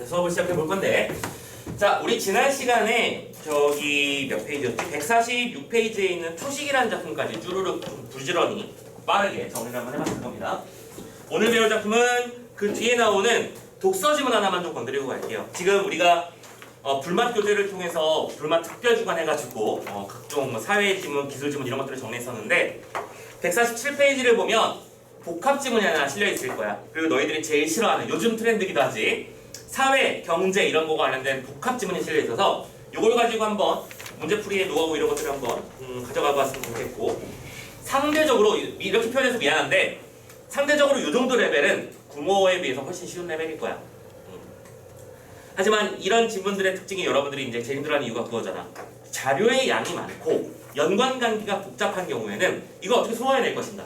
수업을 시작해 볼 건데, 자, 우리 지난 시간에 저기 몇 페이지였지? 146페이지에 있는 초식이라는 작품까지 쭈루룩 좀 부지런히 빠르게 정리를 한번 해봤을 겁니다. 오늘 배울 작품은 그 뒤에 나오는 독서 지문 하나만 좀 건드리고 갈게요. 지금 우리가 불맛 교재를 통해서 불맛 특별 주간 해가지고 각종 뭐 사회 지문, 기술 지문 이런 것들을 정리했었는데 147페이지를 보면 복합 지문이 하나 실려 있을 거야. 그리고 너희들이 제일 싫어하는 요즘 트렌드기도 하지. 사회, 경제 이런 거가 관련된 복합 지문이 실려 있어서 이걸 가지고 한번 문제풀이의 노하우 이런 것들을 한번 가져가 봤으면 좋겠고, 상대적으로 이렇게 표현해서 미안한데 상대적으로 이 정도 레벨은 국어에 비해서 훨씬 쉬운 레벨일 거야. 하지만 이런 지문들의 특징이 여러분들이 이제 제일 힘들어하는 이유가 그거잖아. 자료의 양이 많고 연관관계가 복잡한 경우에는 이거 어떻게 소화해낼 것인가.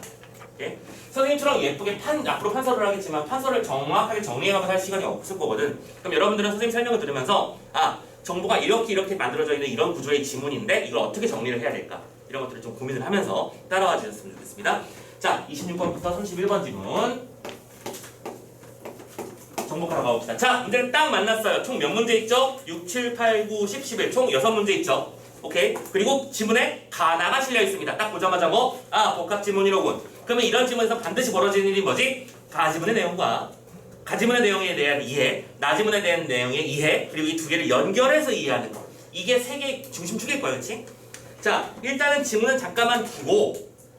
오케이? 선생님처럼 예쁘게 앞으로 판서를 하겠지만 판서를 정확하게 정리해가면서 할 시간이 없을 거거든. 그럼 여러분들은 선생님 설명을 들으면서 정보가 이렇게 만들어져 있는 이런 구조의 지문인데 이걸 어떻게 정리를 해야 될까? 이런 것들을 좀 고민을 하면서 따라와 주셨으면 좋겠습니다. 자, 26번부터 31번 지문 정복하러 가봅시다. 자, 문제는 딱 만났어요. 총 몇 문제 있죠? 6, 7, 8, 9, 10, 11 총 6문제 있죠? 오케이? 그리고 지문에 가나가 실려 있습니다. 딱 보자마자 복합 지문이로군. 그러면 이런 지문에서 반드시 벌어지는 일이 뭐지? 가지문의 내용과 가지문의 내용에 대한 이해, 나지문에 대한 내용의 이해, 그리고 이 두 개를 연결해서 이해하는 거. 이게 세 개의 중심축일 거예요, 그렇지? 자, 일단은 지문은 잠깐만 두고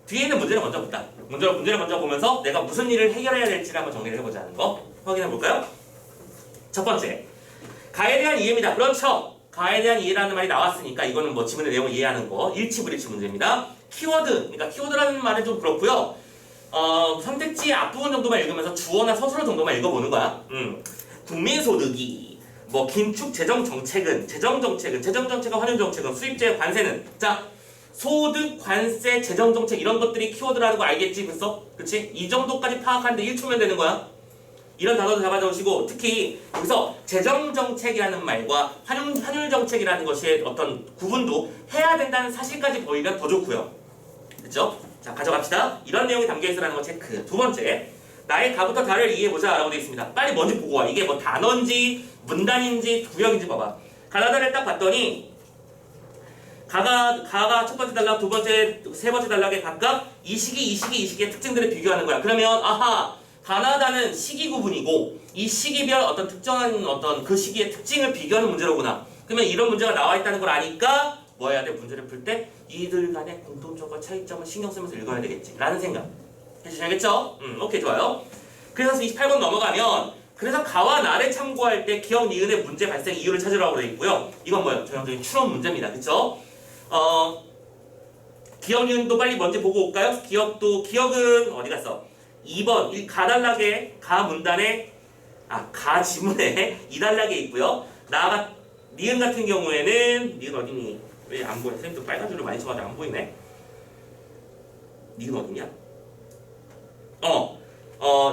뒤에 있는 문제를 먼저 보자. 문제를 먼저 보면서 내가 무슨 일을 해결해야 될지를 한번 정리를 해보자는 거 확인해 볼까요? 첫 번째, 가에 대한 이해입니다. 그렇죠? 가에 대한 이해라는 말이 나왔으니까 이거는 뭐 지문의 내용을 이해하는 거 일치불일치 문제입니다. 키워드, 그러니까 키워드라는 말은 좀 그렇고요. 선택지의 앞부분 정도만 읽으면서 주어나 서술어 정도만 읽어보는 거야. 국민소득이 긴축 재정정책은 환율정책은 수입제 관세는 자 소득, 관세, 재정정책 이런 것들이 키워드라는 거 알겠지 벌써? 그치? 이 정도까지 파악하는데 1초면 되는 거야. 이런 단어도 잡아주시고 특히 여기서 재정정책이라는 말과 환율정책이라는 것의 어떤 구분도 해야 된다는 사실까지 보이면 더 좋고요. 그쵸? 자, 가져갑시다. 이런 내용이 담겨있으라는 거 체크. 두 번째, 나의 가부터 다를 이해해보자 라고 되어 있습니다. 빨리 뭔지 보고 와. 이게 단어인지 문단인지 구역인지 봐봐. 가나다를 딱 봤더니 가가 첫 번째 단락, 두 번째, 세 번째 단락에 각각 이 시기의 특징들을 비교하는 거야. 그러면 가나다는 시기 구분이고 이 시기별 어떤 특정한 그 시기의 특징을 비교하는 문제로구나. 그러면 이런 문제가 나와 있다는 걸 아니까 뭐 해야 돼? 문제를 풀 때 이들 간의 공통점과 차이점을 신경 쓰면서 읽어야 되겠지 라는 생각 해주셔야겠죠? 오케이, 좋아요. 그래서 28번 넘어가면 그래서 가와 나를 참고할 때 기억, 니은의 문제 발생 이유를 찾으라고 되어 있고요. 이건 뭐예요? 전형적인 추론 문제입니다. 그쵸? 기억, 니은도 빨리 먼저 보고 올까요? 기억은 어디 갔어? 2번 가단락에 가 문단에 가 지문에 2단락에 있고요. 니은 같은 경우에는 니은 어디니? 왜 안 보여? 선생님도 빨간 줄을 많이 쳐가지고 안 보이네. 니은 어디냐?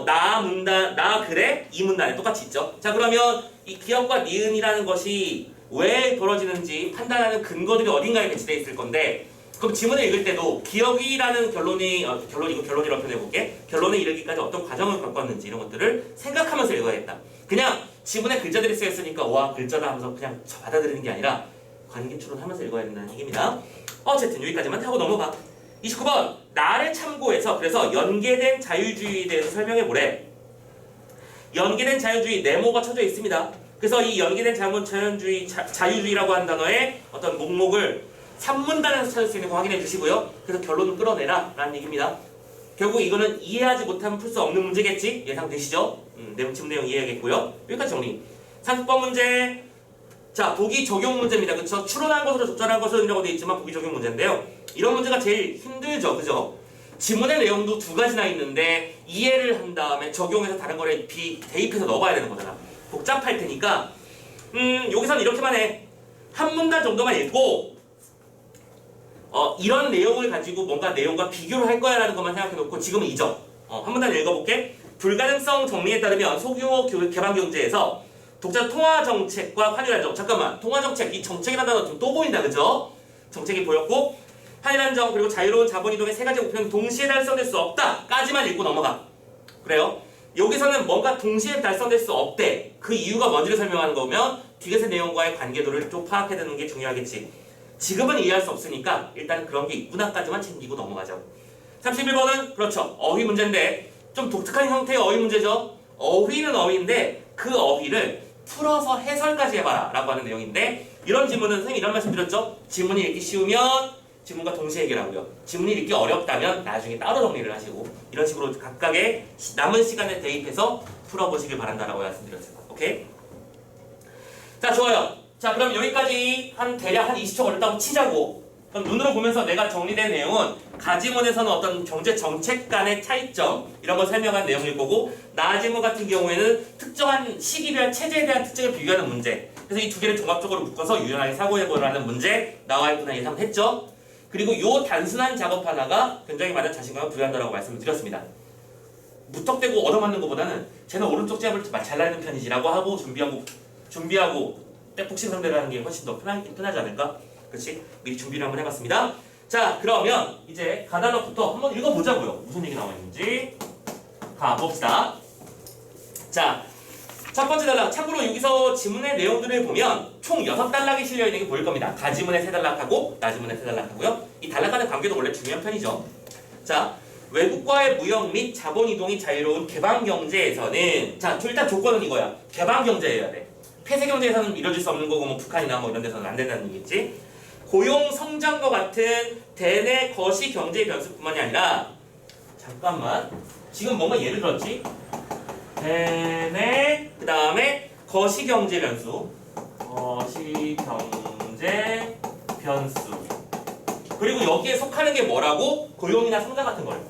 나 문단, 나 글에 이 문단에 똑같이 있죠. 자, 그러면 이 기억과 니은이라는 것이 왜 벌어지는지 판단하는 근거들이 어딘가에 배치되어 있을 건데, 그럼 지문을 읽을 때도 기억이라는 결론이라고 표현해볼게. 결론에 이르기까지 어떤 과정을 겪었는지 이런 것들을 생각하면서 읽어야겠다. 그냥 지문에 글자들이 쓰였으니까 와 글자다 하면서 그냥 받아들이는 게 아니라 관계 추론하면서 읽어야 된다는 얘기입니다. 어쨌든 여기까지만 하고 넘어가. 29번 나를 참고해서 그래서 연계된 자유주의에 대해서 설명해보래. 연계된 자유주의 네모가 쳐져 있습니다. 그래서 이 연계된 자유주의라고 하는 단어의 어떤 목록을 3문단에서 찾을 수 있는 거 확인해 주시고요. 그래서 결론을 끌어내라 라는 얘기입니다. 결국 이거는 이해하지 못하면 풀 수 없는 문제겠지? 예상되시죠? 지문 내용 이해하겠고요. 여기까지 정리. 30번 문제. 자, 보기 적용 문제입니다. 그쵸? 추론한 것으로 적절한 것을 이라고 되어 있지만 보기 적용 문제인데요. 이런 문제가 제일 힘들죠. 그죠? 지문의 내용도 두 가지나 있는데 이해를 한 다음에 적용해서 다른 거를 대입해서 넣어봐야 되는 거잖아. 복잡할 테니까 여기서는 이렇게만 해. 한 문단 정도만 읽고 이런 내용을 가지고 뭔가 내용과 비교를 할 거야 라는 것만 생각해놓고 지금은 잊어. 한 문단 읽어볼게. 불가능성 정리에 따르면 소규모 개방경제에서 독자 통화정책과 환율안정. 잠깐만, 통화정책, 이 정책이라는 단어 또 보인다, 그죠? 정책이 보였고 환율안정 그리고 자유로운 자본이동의 세 가지 목표는 동시에 달성될 수 없다 까지만 읽고 넘어가. 그래요? 여기서는 뭔가 동시에 달성될 수 없대. 그 이유가 뭔지를 설명하는 거면 뒤에서 내용과의 관계도를 좀 파악해 두는 게 중요하겠지. 지금은 이해할 수 없으니까 일단 그런 게 있구나까지만 챙기고 넘어가죠. 31번은 그렇죠. 어휘 문제인데 좀 독특한 형태의 어휘 문제죠. 어휘는 어휘인데 그 어휘를 풀어서 해설까지 해봐라 라고 하는 내용인데 이런 지문은 선생님이 이런 말씀 드렸죠. 지문이 읽기 쉬우면 지문과 동시에 해결하고요. 지문이 읽기 어렵다면 나중에 따로 정리를 하시고 이런 식으로 각각의 남은 시간에 대입해서 풀어보시길 바란다라고 말씀드렸습니다. 오케이? 자, 좋아요. 자, 그럼 여기까지 대략 한 20초 걸렸다고 치자고. 그럼 눈으로 보면서 내가 정리된 내용은 가지문에서는 어떤 경제 정책 간의 차이점 이런 걸 설명한 내용일 거고 나지문 같은 경우에는 특정한 시기별 체제에 대한 특징을 비교하는 문제. 그래서 이 두 개를 종합적으로 묶어서 유연하게 사고해보라는 문제 나와 있구나 예상했죠. 그리고 이 단순한 작업 하나가 굉장히 많은 자신감을 부여한다고 말씀을 드렸습니다. 무턱대고 얻어맞는 것보다는 쟤는 오른쪽 제압을 잘 날리는 편이지라고 하고 준비하고 복싱 상대를 하는 게 훨씬 더 편하지 않을까? 그렇지? 미리 준비를 한번 해봤습니다. 자, 그러면 이제 가달럭부터 한번 읽어보자고요. 무슨 얘기 나와 있는지 가봅시다. 자, 첫 번째 단락. 참고로 여기서 지문의 내용들을 보면 총 6단락이 실려있는 게 보일 겁니다. 가지문의 3단락하고 나지문의 3단락하고요. 이 단락간의 관계도 원래 중요한 편이죠. 자, 외국과의 무역 및 자본 이동이 자유로운 개방경제에서는 자, 일단 조건은 이거야. 개방경제여야 돼. 폐쇄경제에서는 이뤄질 수 없는 거고 뭐 북한이나 뭐 이런 데서는 안 된다는 얘기겠지. 고용 성장과 같은 대내 거시 경제 변수뿐만이 아니라 잠깐만 지금 뭔가 예를 들었지? 대내 그 다음에 거시 경제 변수 그리고 여기에 속하는 게 뭐라고? 고용이나 성장 같은 거예요.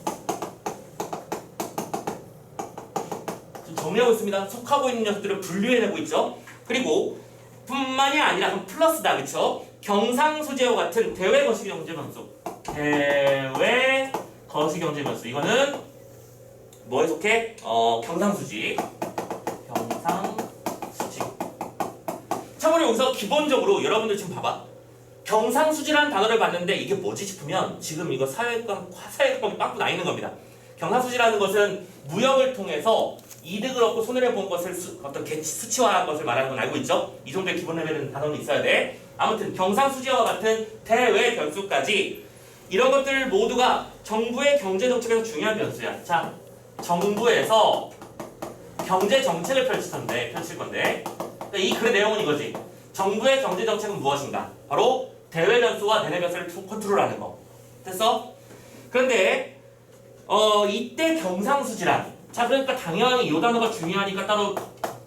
좀 정리하고 있습니다. 속하고 있는 녀석들을 분류해내고 있죠. 그리고 뿐만이 아니라 그럼 플러스다. 그쵸? 경상수지와 같은 대외 거시경제 변수. 대외 거시경제 변수. 이거는 뭐에 속해? 경상수지. 경상수지. 참고로 여기서 기본적으로 여러분들 지금 봐봐. 경상수지라는 단어를 봤는데 이게 뭐지 싶으면 지금 이거 사회과목이 빵꾸 나 있는 겁니다. 경상수지라는 것은 무역을 통해서 이득을 얻고 손해를 본 것을 어떤 수치화한 것을 말하는 건 알고 있죠? 이 정도의 기본 레벨은 단어는 있어야 돼. 아무튼 경상수지와 같은 대외 변수까지 이런 것들 모두가 정부의 경제정책에서 중요한 변수야. 자, 정부에서 경제정책을 펼칠 건데 그러니까 이 글의 내용은 이거지. 정부의 경제정책은 무엇인가? 바로 대외 변수와 내내 변수를 컨트롤하는 거. 됐어? 그런데 이때 경상수지란 자, 그러니까 당연히 이 단어가 중요하니까 따로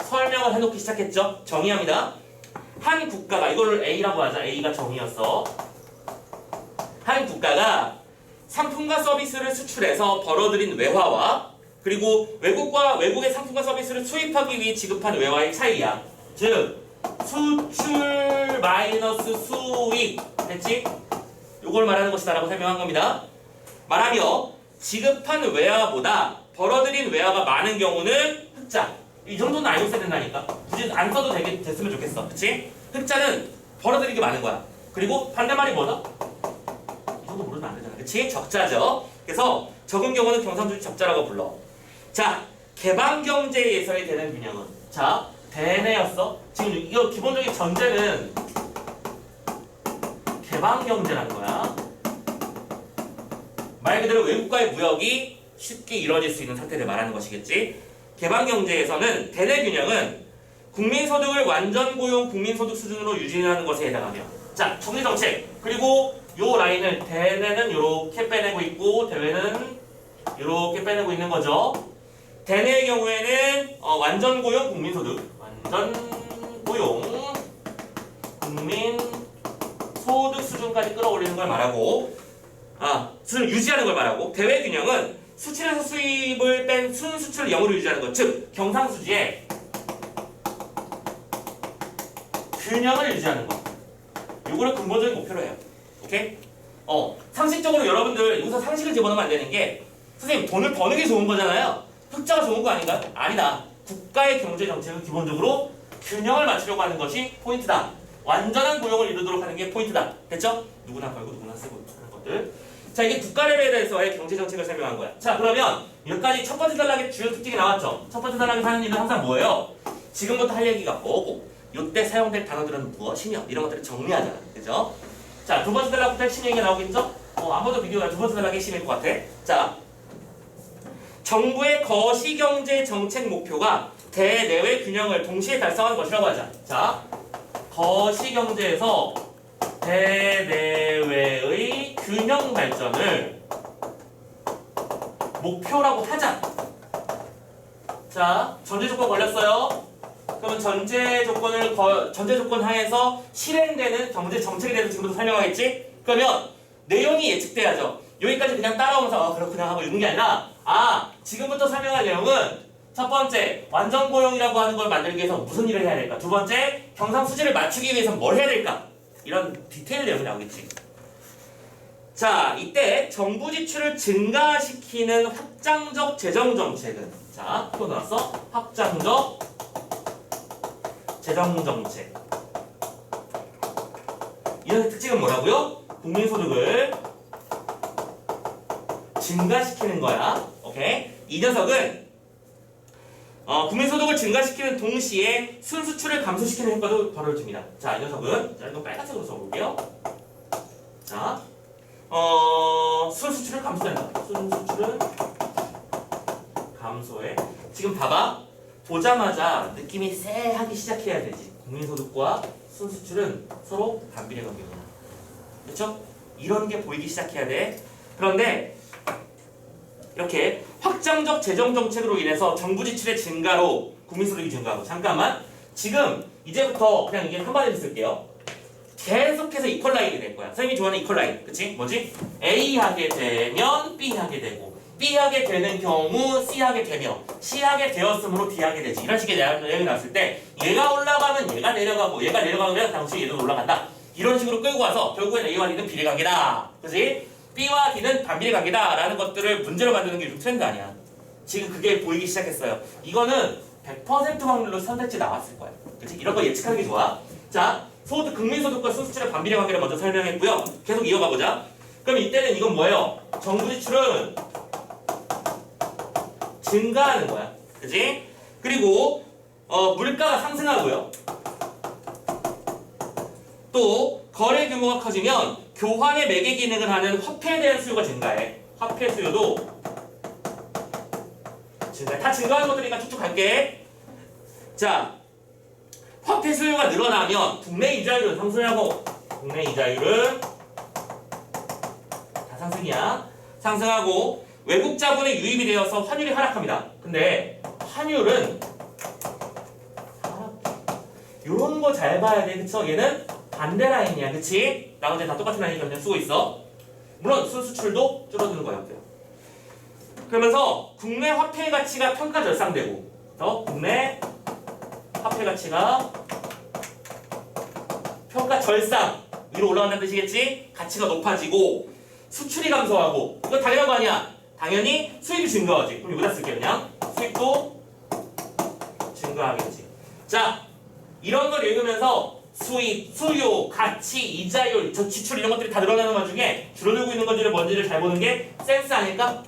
설명을 해놓기 시작했죠. 정의합니다. 한 국가가 이거를 A라고 하자. A가 정의였어. 한 국가가 상품과 서비스를 수출해서 벌어들인 외화와 그리고 외국의 상품과 서비스를 수입하기 위해 지급한 외화의 차이야. 즉 수출 마이너스 수입 됐지? 이걸 말하는 것이다라고 설명한 겁니다. 말하며 지급한 외화보다 벌어들인 외화가 많은 경우는 흑자. 이 정도는 알고 있어야 된다니까. 굳이 안 써도 됐으면 좋겠어. 그치? 흑자는 벌어들인 게 많은 거야. 그리고 반대말이 뭐다? 이 정도 모르면 안 되잖아. 그치? 적자죠. 그래서 적은 경우는 경상수지 적자라고 불러. 자, 개방경제에서의 되는 균형은 자, 대내였어. 지금 이거 기본적인 전제는 개방경제라는 거야. 말 그대로 외국과의 무역이 쉽게 이루어질 수 있는 상태를 말하는 것이겠지. 개방경제에서는 대내 균형은 국민소득을 완전고용 국민소득 수준으로 유지하는 것에 해당하며 자, 정리정책 그리고 요 라인을 대내는 이렇게 빼내고 있고 대외는 이렇게 빼내고 있는 거죠. 대내의 경우에는 완전고용 국민소득 완전고용 국민소득 수준까지 끌어올리는 걸 말하고 수준을 유지하는 걸 말하고 대외 균형은 수출에서 수입을 뺀 순수출 0으로 유지하는 것, 즉 경상수지의 균형을 유지하는 것. 요거를 근본적인 목표로 해요. 오케이? 상식적으로 여러분들 여기서 상식을 집어넣으면 안 되는 게 선생님 돈을 버는 게 좋은 거잖아요. 흑자가 좋은 거 아닌가요? 아니다. 국가의 경제 정책은 기본적으로 균형을 맞추려고 하는 것이 포인트다. 완전한 고용을 이루도록 하는 게 포인트다. 됐죠? 누구나 벌고 누구나 쓰고 하는 것들. 자, 이게 국가 레벨에 대해서의 경제 정책을 설명한 거야. 자, 그러면 여기까지 첫 번째 단락의 주요 특징이 나왔죠. 첫 번째 단락에서 하는 일은 항상 뭐예요? 지금부터 할 얘기가 뭐고, 이때 사용될 단어들은 무엇이며 이런 것들을 정리하잖아. 그죠? 자, 두 번째 단락부터 핵심 얘기가 나오겠죠? 아무도 비디오가 두 번째 단락이 핵심일 것 같아. 자, 정부의 거시경제 정책 목표가 대내외 균형을 동시에 달성하는 것이라고 하자. 자, 거시경제에서 대내외의 균형 발전을 목표라고 하자. 자, 전제 조건 걸렸어요. 그러면 전제 조건 하에서 실행되는 경제 정책에 대해서 지금부터 설명하겠지? 그러면 내용이 예측돼야죠. 여기까지 그냥 따라오면서 그렇구나 하고 읽는 게 아니라, 지금부터 설명할 내용은 첫 번째, 완전 고용이라고 하는 걸 만들기 위해서 무슨 일을 해야 될까? 두 번째, 경상수지를 맞추기 위해서 뭘 해야 될까? 이런 디테일 내용이 나오겠지. 자, 이때 정부 지출을 증가시키는 확장적 재정 정책은, 자, 또 나왔어. 확장적 재정 정책. 이런 특징은 뭐라고요? 국민소득을 증가시키는 거야. 오케이? 이 녀석은 국민소득을 증가시키는 동시에 순수출을 감소시키는 효과도 벌어집니다. 자, 이 녀석은, 자, 이거 빨간색으로 써볼게요. 자, 순수출을 감소한다. 순수출은 감소해. 지금 봐봐. 보자마자 느낌이 쎄하기 시작해야 되지. 국민소득과 순수출은 서로 반비례 관계구나. 그렇죠? 이런 게 보이기 시작해야 돼. 그런데 이렇게 확장적 재정 정책으로 인해서 정부 지출의 증가로 국민소득이 증가하고, 잠깐만, 지금 이제부터 그냥 이게 한마디로 쓸게요. 계속해서 이퀄라인이 될 거야. 선생님이 좋아하는 이퀄라인, 그치? 뭐지? A 하게 되면 B 하게 되고, B 하게 되는 경우 C 하게 되며, C 하게 되었으므로 D 하게 되지. 이런 식의 내용이 나왔을 때 얘가 올라가면 얘가 내려가고, 얘가 내려가면 당시 얘도 올라간다. 이런 식으로 끌고 와서 결국엔 A와 D는 비례관계다. 그치? B와 D는 반비례 관계다 라는 것들을 문제로 만드는 게 요즘 트렌드 아니야. 지금 그게 보이기 시작했어요. 이거는 100% 확률로 선택지 나왔을 거야. 그치? 이런 거 예측하는 게 좋아. 자, 국민소득과 순수출의 반비례 관계를 먼저 설명했고요. 계속 이어가보자. 그럼 이때는 이건 뭐예요? 정부 지출은 증가하는 거야. 그치? 그리고 물가가 상승하고요. 또 거래 규모가 커지면 교환의 매개 기능을 하는 화폐에 대한 수요가 증가해. 화폐 수요도 증가해. 다 증가하는 것들이니까 쭉쭉 갈게. 자, 화폐 수요가 늘어나면 국내 이자율은 상승하고, 국내 이자율은 다 상승이야. 상승하고 외국 자본의 유입이 되어서 환율이 하락합니다. 근데 환율은 요런 거 잘 봐야 돼. 그쵸? 얘는 반대 라인이야. 그치? 나머지 다 똑같은 라인이니까 그냥 쓰고 있어. 물론 순수출도 줄어드는 거야. 그러면서 국내 화폐 가치가 평가 절상되고, 더 국내 화폐 가치가 평가 절상 위로 올라간다는 뜻이겠지? 가치가 높아지고 수출이 감소하고, 이거 당연한 거 아니야? 당연히 수입이 증가하지. 그럼 여기다 쓸게. 그냥 수입도 증가하겠지. 자, 이런 걸 읽으면서 수입, 수요, 가치, 이자율, 지출 이런 것들이 다 늘어나는 와중에 줄어들고 있는 건지를 뭔지를 잘 보는 게 센스 아닐까?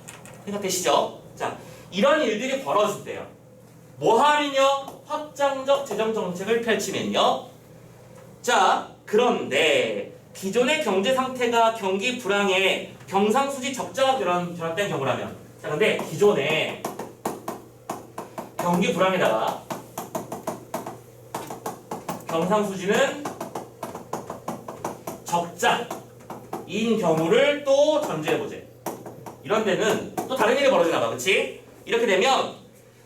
생각되시죠? 자, 이런 일들이 벌어질 때요. 뭐 하면요? 확장적 재정 정책을 펼치면요. 자, 그런데 기존의 경제 상태가 경기 불황에 경상수지 적자가 결합된 경우라면, 자, 근데 기존에 경기 불황에다가 경상수지는 적자인 경우를 또 전제해보재. 이런 데는 또 다른 일이 벌어지나 봐. 그치? 이렇게 되면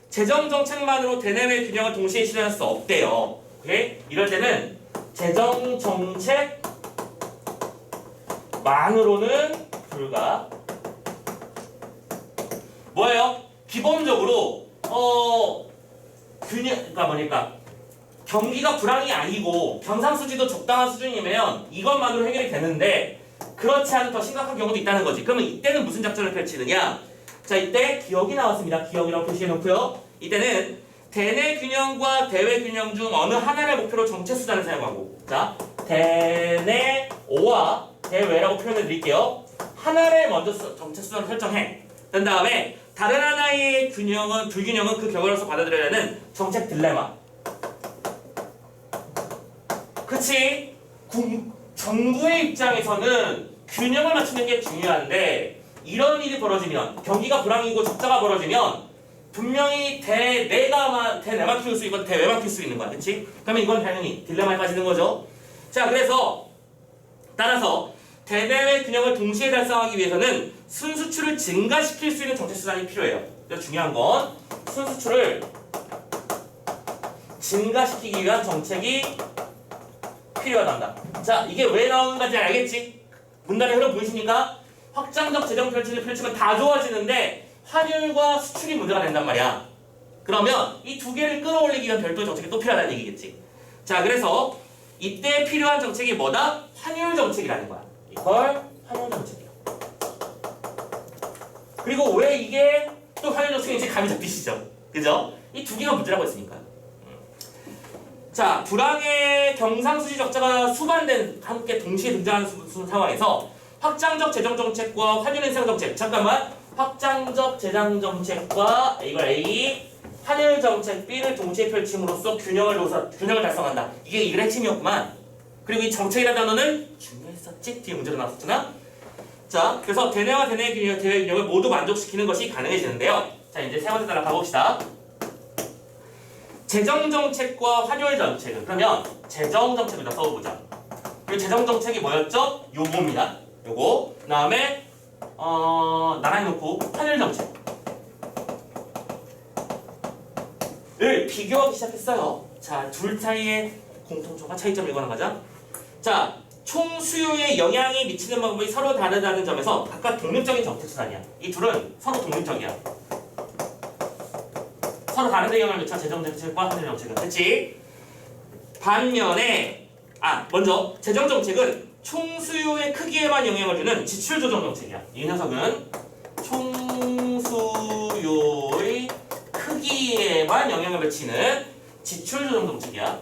재정정책만으로 대내외 균형을 동시에 실현할 수 없대요. 오케이? 이럴 때는 재정정책만으로는 불가. 뭐예요? 기본적으로 그러니까 뭐니까 경기가 불황이 아니고 경상수지도 적당한 수준이면 이것만으로 해결이 되는데, 그렇지 않은 더 심각한 경우도 있다는 거지. 그러면 이때는 무슨 작전을 펼치느냐? 자, 이때 기억이 나왔습니다. 기억이라고 표시해 놓고요. 이때는 대내 균형과 대외 균형 중 어느 하나를 목표로 정책 수단을 사용하고, 자, 대내오와 대외라고 표현해 드릴게요. 하나를 먼저 정책 수단을 설정해. 그 다음에 다른 하나의 불균형은 그 결과로서 받아들여야 하는 정책 딜레마. 그치? 정부의 입장에서는 균형을 맞추는 게 중요한데 이런 일이 벌어지면 경기가 불황이고 적자가 벌어지면 분명히 대내만 키울 수 있고 대외만 키울 수 있는 거야. 그치? 그러면 이건 당연히 딜레마에 빠지는 거죠. 자, 그래서 따라서 대내외 균형을 동시에 달성하기 위해서는 순수출을 증가시킬 수 있는 정책 수단이 필요해요. 그래서 중요한 건 순수출을 증가시키기 위한 정책이 필요하단다. 자, 이게 왜 나오는 건지 알겠지? 문단의 흐름 보이십니까? 확장적 재정 펼치를 펼치면 다 좋아지는데 환율과 수출이 문제가 된단 말이야. 그러면 이 두 개를 끌어올리기 위한 별도의 정책이 또 필요하다는 얘기겠지. 자, 그래서 이때 필요한 정책이 뭐다? 환율 정책이라는 거야. 이걸 환율 정책이야. 그리고 왜 이게 또 환율 정책인지 감이 잡히시죠? 그죠? 이 두 개가 문제라고 했으니까. 자, 불황의 경상수지 적자가 수반된 함께 동시에 등장하는 상황에서 확장적 재정정책과 환율 인상 정책, 잠깐만, 확장적 재정정책과 이걸 A, 환율 정책 B를 동시에 펼침으로써 균형을 달성한다. 이게 이 글의 핵심이었구만. 그리고 이 정책이라는 단어는 중요했었지? 뒤에 문제로 나왔었잖아. 자, 그래서 대내와 대내 균형을 모두 만족시키는 것이 가능해지는데요. 자, 이제 세 번째 따라 가봅시다. 재정정책과 환율정책은 그러면 재정정책을 다 써보자. 그리고 재정정책이 뭐였죠? 요겁니다. 요거. 그 다음에 나란히 놓고 환율정책을 비교하기 시작했어요. 자, 둘 사이의 공통점과 차이점을 읽어나가자. 자, 총 수요에 영향이 미치는 방법이 서로 다르다는 점에서 각각 독립적인 정책 수단이야. 이 둘은 서로 독립적이야. 서로 다른 데 영향을 미쳐 재정정책과 환율정책은. 그치? 반면에 먼저 재정정책은 총 수요의 크기에만 영향을 주는 지출 조정 정책이야. 이 녀석은 총 수요의 크기에만 영향을 미치는 지출 조정 정책이야.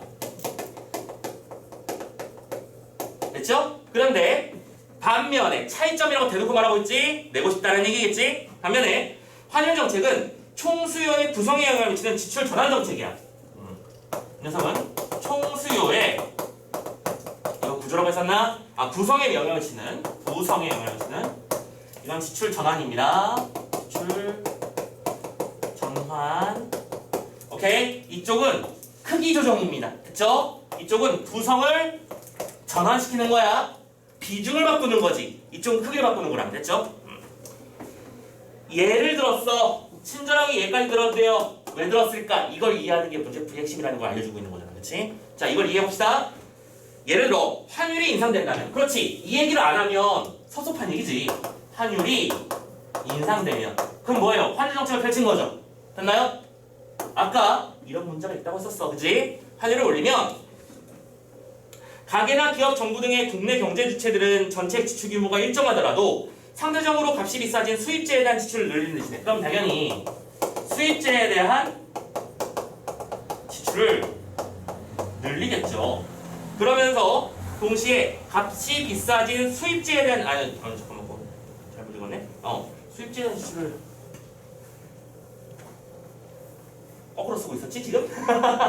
됐죠? 그런데 반면에 차이점이라고 대놓고 말하고 있지? 내고 싶다는 얘기겠지? 반면에 환율 정책은 총 수요의 구성에 영향을 미치는 지출 전환 정책이야. 이 녀석은 총 수요의 이거 구조라고 했었나? 구성에 영향을 미치는 이건 지출 전환입니다. 지출 전환. 오케이? 이쪽은 크기 조정입니다. 됐죠? 이쪽은 구성을 전환시키는 거야. 비중을 바꾸는 거지. 이쪽은 크기를 바꾸는 거랑. 됐죠? 예를 들었어. 친절하게 얘까지 들어도 돼요. 왜 들었을까? 이걸 이해하는 게 문제풀이 핵심이라는 걸 알려주고 있는 거잖아. 그렇지? 자, 이걸 이해해봅시다. 예를 들어 환율이 인상된다면, 그렇지, 이 얘기를 안 하면 섭섭한 얘기지. 환율이 인상되면 그럼 뭐예요? 환율 정책을 펼친 거죠. 됐나요? 아까 이런 문제가 있다고 했었어. 그치? 환율을 올리면 가계나 기업, 정부 등의 국내 경제 주체들은 전체 지출 규모가 일정하더라도 상대적으로 값이 비싸진 수입제에 대한 지출을 늘리는 대신에, 그럼 당연히 수입제에 대한 지출을 늘리겠죠. 그러면서 동시에 값이 비싸진 수입제에 대한 잠깐만 잘못 읽었네. 수입제에 대한 지출을 거꾸로 쓰고 있었지 지금?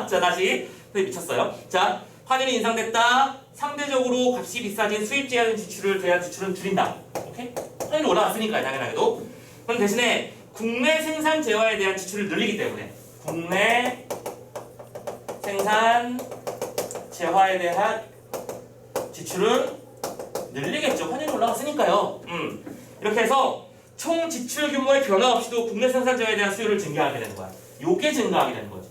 자, 다시. 미쳤어요. 자, 환율이 인상됐다. 상대적으로 값이 비싸진 수입제에 대한 지출은 줄인다. 오케이? 환율이 올라갔으니까요, 당연하게도. 그럼 대신에 국내 생산 재화에 대한 지출을 늘리기 때문에 국내 생산 재화에 대한 지출은 늘리겠죠. 환율이 올라갔으니까요. 이렇게 해서 총 지출 규모의 변화 없이도 국내 생산 재화에 대한 수요를 증가하게 되는 거야. 요게 증가하게 되는 거지.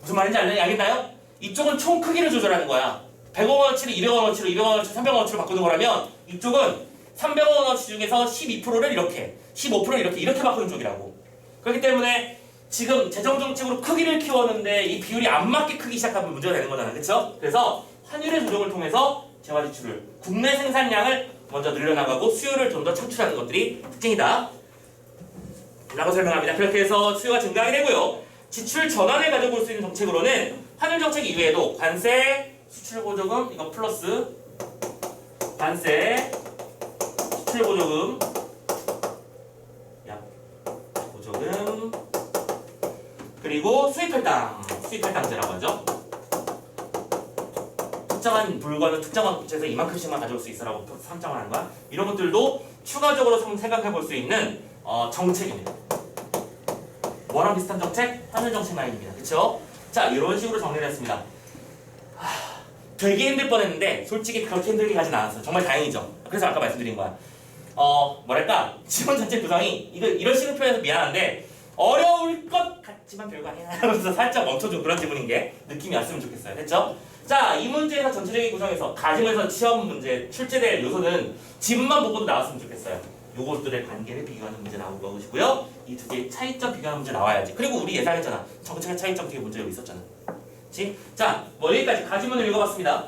무슨 말인지 알겠나요? 이쪽은 총 크기를 조절하는 거야. 100원어치를 200원어치로, 200원어치를 300원어치로 바꾸는 거라면 이쪽은 300원어치 중에서 12%를 이렇게, 15%를 이렇게 바꾸는 쪽이라고. 그렇기 때문에 지금 재정정책으로 크기를 키웠는데 이 비율이 안 맞게 크기 시작하면 문제가 되는 거잖아. 그쵸? 그래서 환율의 조정을 통해서 재화 지출을, 국내 생산량을 먼저 늘려나가고 수요를 좀 더 창출하는 것들이 특징이다 라고 설명합니다. 그렇게 해서 수요가 증가하게 되고요. 지출 전환을 가져볼 수 있는 정책으로는 환율 정책 이외에도 관세, 수출 보조금, 이거 플러스 관세, 대출 보조금, 보조금, 그리고 수입할당제라고 하죠. 특정한 물건을 특정한 부채에서 이만큼씩만 가져올 수 있어라고 설정을 하는 거야. 이런 것들도 추가적으로 좀 생각해 볼 수 있는 정책입니다. 뭐랑 비슷한 정책? 환율 정책 라인입니다. 그쵸? 자, 이런 식으로 정리를 했습니다. 되게 힘들 뻔했는데 솔직히 그렇게 힘들게 가진 않았어요. 정말 다행이죠. 그래서 아까 말씀드린 거야. 뭐랄까, 지문 전체 구성이 이런 식으로 표현해서 미안한데 어려울 것 같지만 별거 아니야 하면서 살짝 멈춰준 그런 지문인 게 느낌이 왔으면 좋겠어요. 됐죠? 자, 이 문제에서 전체적인 구성에서 가지문에서 시험 문제 출제될 요소는 지문만 보고도 나왔으면 좋겠어요. 요것들의 관계를 비교하는 문제 나온 것이고요. 이 두 개의 차이점 비교하는 문제 나와야지. 그리고 우리 예상했잖아. 정책의 차이점 뒤에 문제 여기 있었잖아. 그치? 자, 여기까지 가지문을 읽어봤습니다.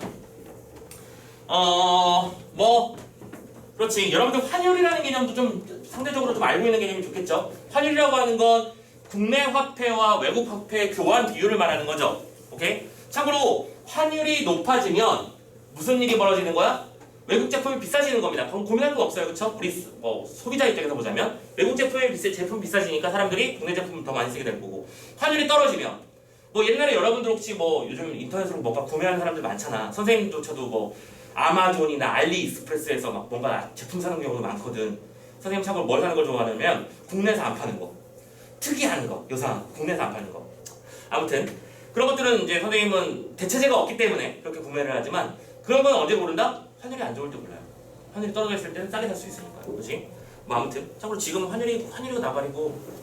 그렇지. 여러분들 환율이라는 개념도 좀 상대적으로 좀 알고 있는 개념이 좋겠죠. 환율이라고 하는 건 국내 화폐와 외국 화폐의 교환 비율을 말하는 거죠. 오케이? 참고로 환율이 높아지면 무슨 일이 벌어지는 거야? 외국 제품이 비싸지는 겁니다. 고민할 거 없어요. 그쵸? 우리 소비자 입장에서 보자면 외국 제품 비싸지니까 사람들이 국내 제품을 더 많이 쓰게 될 거고, 환율이 떨어지면 옛날에 여러분들 혹시 요즘 인터넷으로 뭔가 구매하는 사람들 많잖아. 선생님도 저도 아마존이나 알리익스프레스에서 막 뭔가 제품 사는 경우도 많거든. 선생님 참고로 뭘 사는 걸 좋아하냐면 국내에서 안 파는 거, 특이한 거, 요상 국내에서 안 파는 거. 아무튼 그런 것들은 이제 선생님은 대체제가 없기 때문에 그렇게 구매를 하지만, 그런 건 언제 모른다? 환율이 안 좋을 때 몰라요. 환율이 떨어져 있을 때는 싸게 살 수 있으니까요. 그렇지? 아무튼 참고로 지금은 환율이가 나발이고,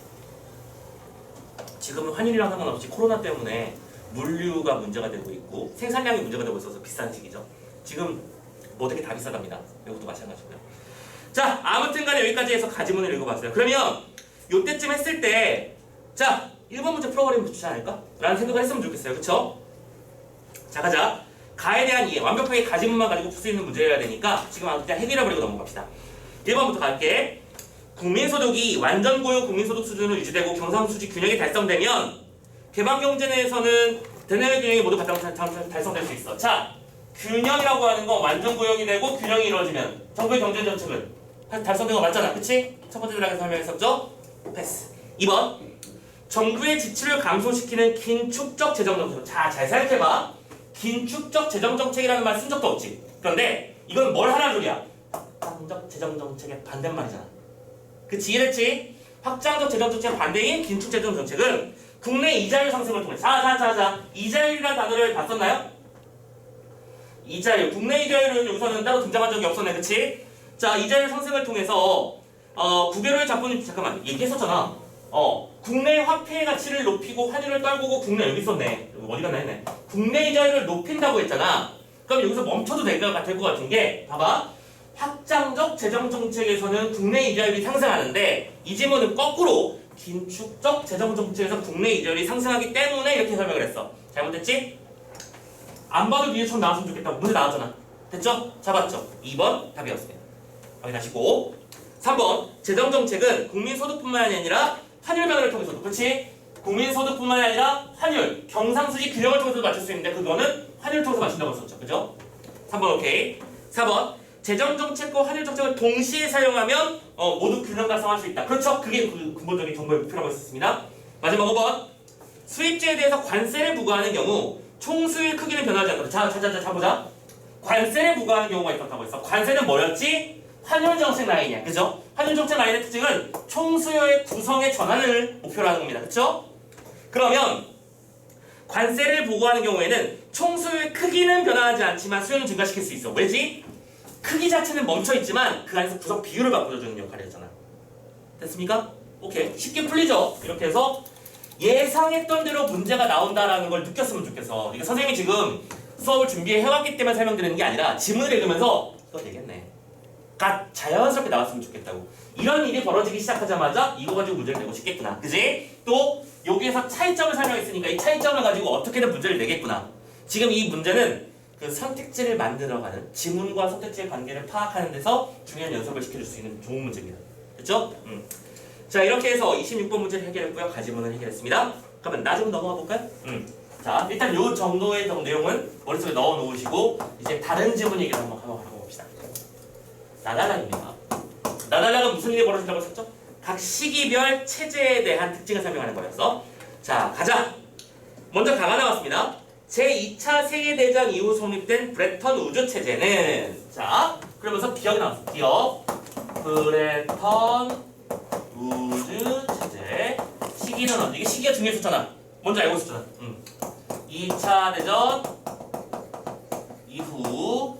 지금은 환율이랑 상관없이 코로나 때문에 물류가 문제가 되고 있고 생산량이 문제가 되고 있어서 비싼 시기죠. 지금 모든 게 다 비싸답니다. 이것도 마찬가지고요. 자, 아무튼 간에 여기까지 해서 가지문을 읽어봤어요. 그러면 요때쯤 했을 때, 자, 1번 문제 풀어버리면 좋지 않을까? 라는 생각을 했으면 좋겠어요. 그쵸? 자, 가자. 가에 대한 이해, 완벽하게 가지문만 가지고 풀 수 있는 문제여야 되니까 지금 그냥 해결해버리고 넘어갑시다. 1번부터 갈게. 국민소득이 완전 고용 국민소득 수준으로 유지되고 경상수지 균형이 달성되면 개방경제 내에서는 대내외 균형이 모두 달성될 수 있어. 자, 균형이라고 하는 건 완전 고용이 되고 균형이 이루어지면 정부의 경제 정책은 달성된 거 맞잖아. 그치? 첫 번째 드라이브 설명했었죠? 패스. 2번, 정부의 지출을 감소시키는 긴축적 재정정책. 자, 잘 생각해봐. 긴축적 재정정책이라는 말 쓴 적도 없지. 그런데 이건 뭘 하라는 소리야? 확장적 재정정책의 반대말이잖아. 그치? 이랬지? 확장적 재정정책 반대인 긴축 재정정책은 국내 이자율 상승을 통해. 자, 이자율이라는 단어를 다 썼나요? 이자율, 국내 이자율은 여기서는 따로 등장한 적이 없었네. 그치? 자, 이자율 상승을 통해서 구별을 잠깐만 얘기했었잖아. 국내 화폐의 가치를 높이고 환율을 떨구고, 국내 여기 있었네. 어디 갔나 했네. 국내 이자율을 높인다고 했잖아. 그럼 여기서 멈춰도 될 것 같은 게, 봐봐. 확장적 재정정책에서는 국내 이자율이 상승하는데, 이 지문은 거꾸로 긴축적 재정정책에서 국내 이자율이 상승하기 때문에 이렇게 설명을 했어. 잘못됐지? 안 봐도 위에 처음 나왔으면 좋겠다고. 문제 나왔잖아. 됐죠? 잡았죠? 2번 답이었습니다. 확인하시고. 3번, 재정정책은 국민소득뿐만이 아니라 환율 변화를 통해서도, 그렇지? 국민소득뿐만이 아니라 환율, 경상수지 균형을 통해서도 맞출 수 있는데, 그거는 환율을 통해서 맞춘다고 했었죠. 그죠? 3번 오케이. 4번, 재정정책과 환율정책을 동시에 사용하면 모두 균형 달성할 수 있다. 그렇죠? 그게 근본적인 정보의 목표라고 했었습니다. 마지막 5번, 수입지에 대해서 관세를 부과하는 경우 총 수입 크기는 변하지 않는다. 자 보자. 관세를 부과하는 경우가 있었다고 했어. 관세는 뭐였지? 환율정책 라인이야. 그죠? 환율정책 라인의 특징은 총수요의 구성의 전환을 목표로 하는 겁니다. 그쵸? 그러면 관세를 부과하는 경우에는 총수요의 크기는 변화하지 않지만 수요는 증가시킬 수 있어. 왜지? 크기 자체는 멈춰있지만 그 안에서 구성 비율을 바꿔주는 역할이었잖아. 됐습니까? 오케이. 쉽게 풀리죠? 이렇게 해서 예상했던 대로 문제가 나온다라는 걸 느꼈으면 좋겠어. 그러니까 선생님이 지금 수업을 준비해왔기 때문에 설명드리는 게 아니라 지문을 읽으면서 이거 되겠네. 자연스럽게 나왔으면 좋겠다고. 이런 일이 벌어지기 시작하자마자 이거 가지고 문제를 내고 싶겠구나. 그지? 또 여기에서 차이점을 설명했으니까 이 차이점을 가지고 어떻게든 문제를 내겠구나. 지금 이 문제는 그 선택지를 만들어가는, 지문과 선택지의 관계를 파악하는 데서 중요한 연습을 시켜줄 수 있는 좋은 문제입니다. 됐죠? 자, 이렇게 해서 26번 문제를 해결했고요. 가지문을 해결했습니다. 그러면 나중에 넘어가 볼까요? 자, 일단 요 정도의 내용은 머릿속에 넣어 놓으시고 이제 다른 지문 얘기를 한번 봅시다. 나가라입니다. 나달라가 무슨 일이 벌어진다고 했었죠? 각 시기별 체제에 대한 특징을 설명하는 거였어. 자, 가자. 먼저 가가 나왔습니다. 제2차 세계대전 이후 성립된 브레턴 우주 체제는 자, 그러면서 기억이 나왔어. 기억. 브레턴 우주 체제. 시기는 언제? 이게 시기가 중요했었잖아. 먼저 알고 있었잖아. 2차 대전 이후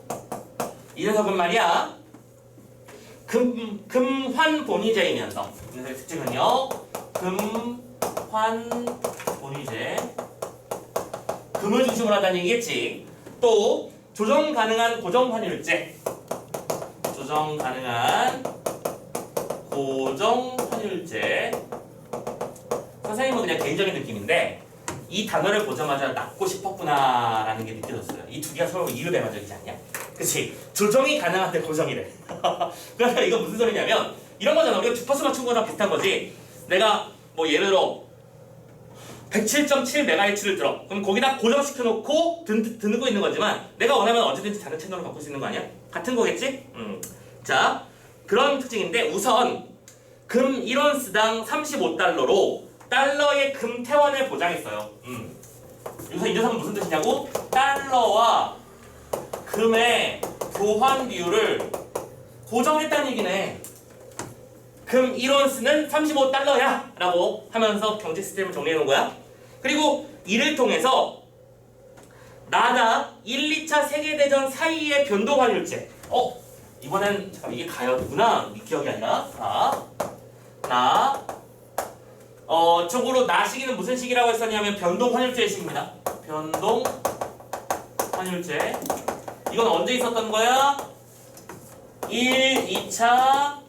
이 녀석은 말이야. 금환 본위제이면서 이 녀석의 특징은요. 금환 본위제. 금을 중심으로 하다는 얘기겠지. 또 조정 가능한 고정 환율제. 조정 가능한 고정 환율제. 선생님은 그냥 개인적인 느낌인데 이 단어를 보자마자 낳고 싶었구나라는 게 느껴졌어요. 이 두 개가 서로 이율배반적이지 않냐? 그치? 조정이 가능한데 고정이래. 그러니까 이거 무슨 소리냐면 이런 거잖아. 우리가 주파수 맞춘 거랑 비슷한 거지. 내가 뭐 예를 들어 107.7MHz를 들어. 그럼 거기다 고정시켜놓고 듣고 있는 거지만 내가 원하면 언제든지 다른 채널로 바꿀 수 있는 거 아니야? 같은 거겠지? 자, 그런 특징인데 우선 금 1온스당 35달러로 달러의 금 태원을 보장했어요. 여기서 이 녀석은 무슨 뜻이냐고? 달러와 금의 교환 비율을 고정했다는 얘기네. 금 1온스는 35달러야 라고 하면서 경제 시스템을 정리해 놓은 거야. 그리고 이를 통해서 나다 1, 2차 세계대전 사이의 변동환율제. 이번엔 잠깐 이게 가요구나. 이 기억이 아니라 쪽으로 나 시기는 무슨 시기라고 했었냐면 변동환율제의 시기입니다. 변동환율제. 이건 언제 있었던 거야? 1, 2차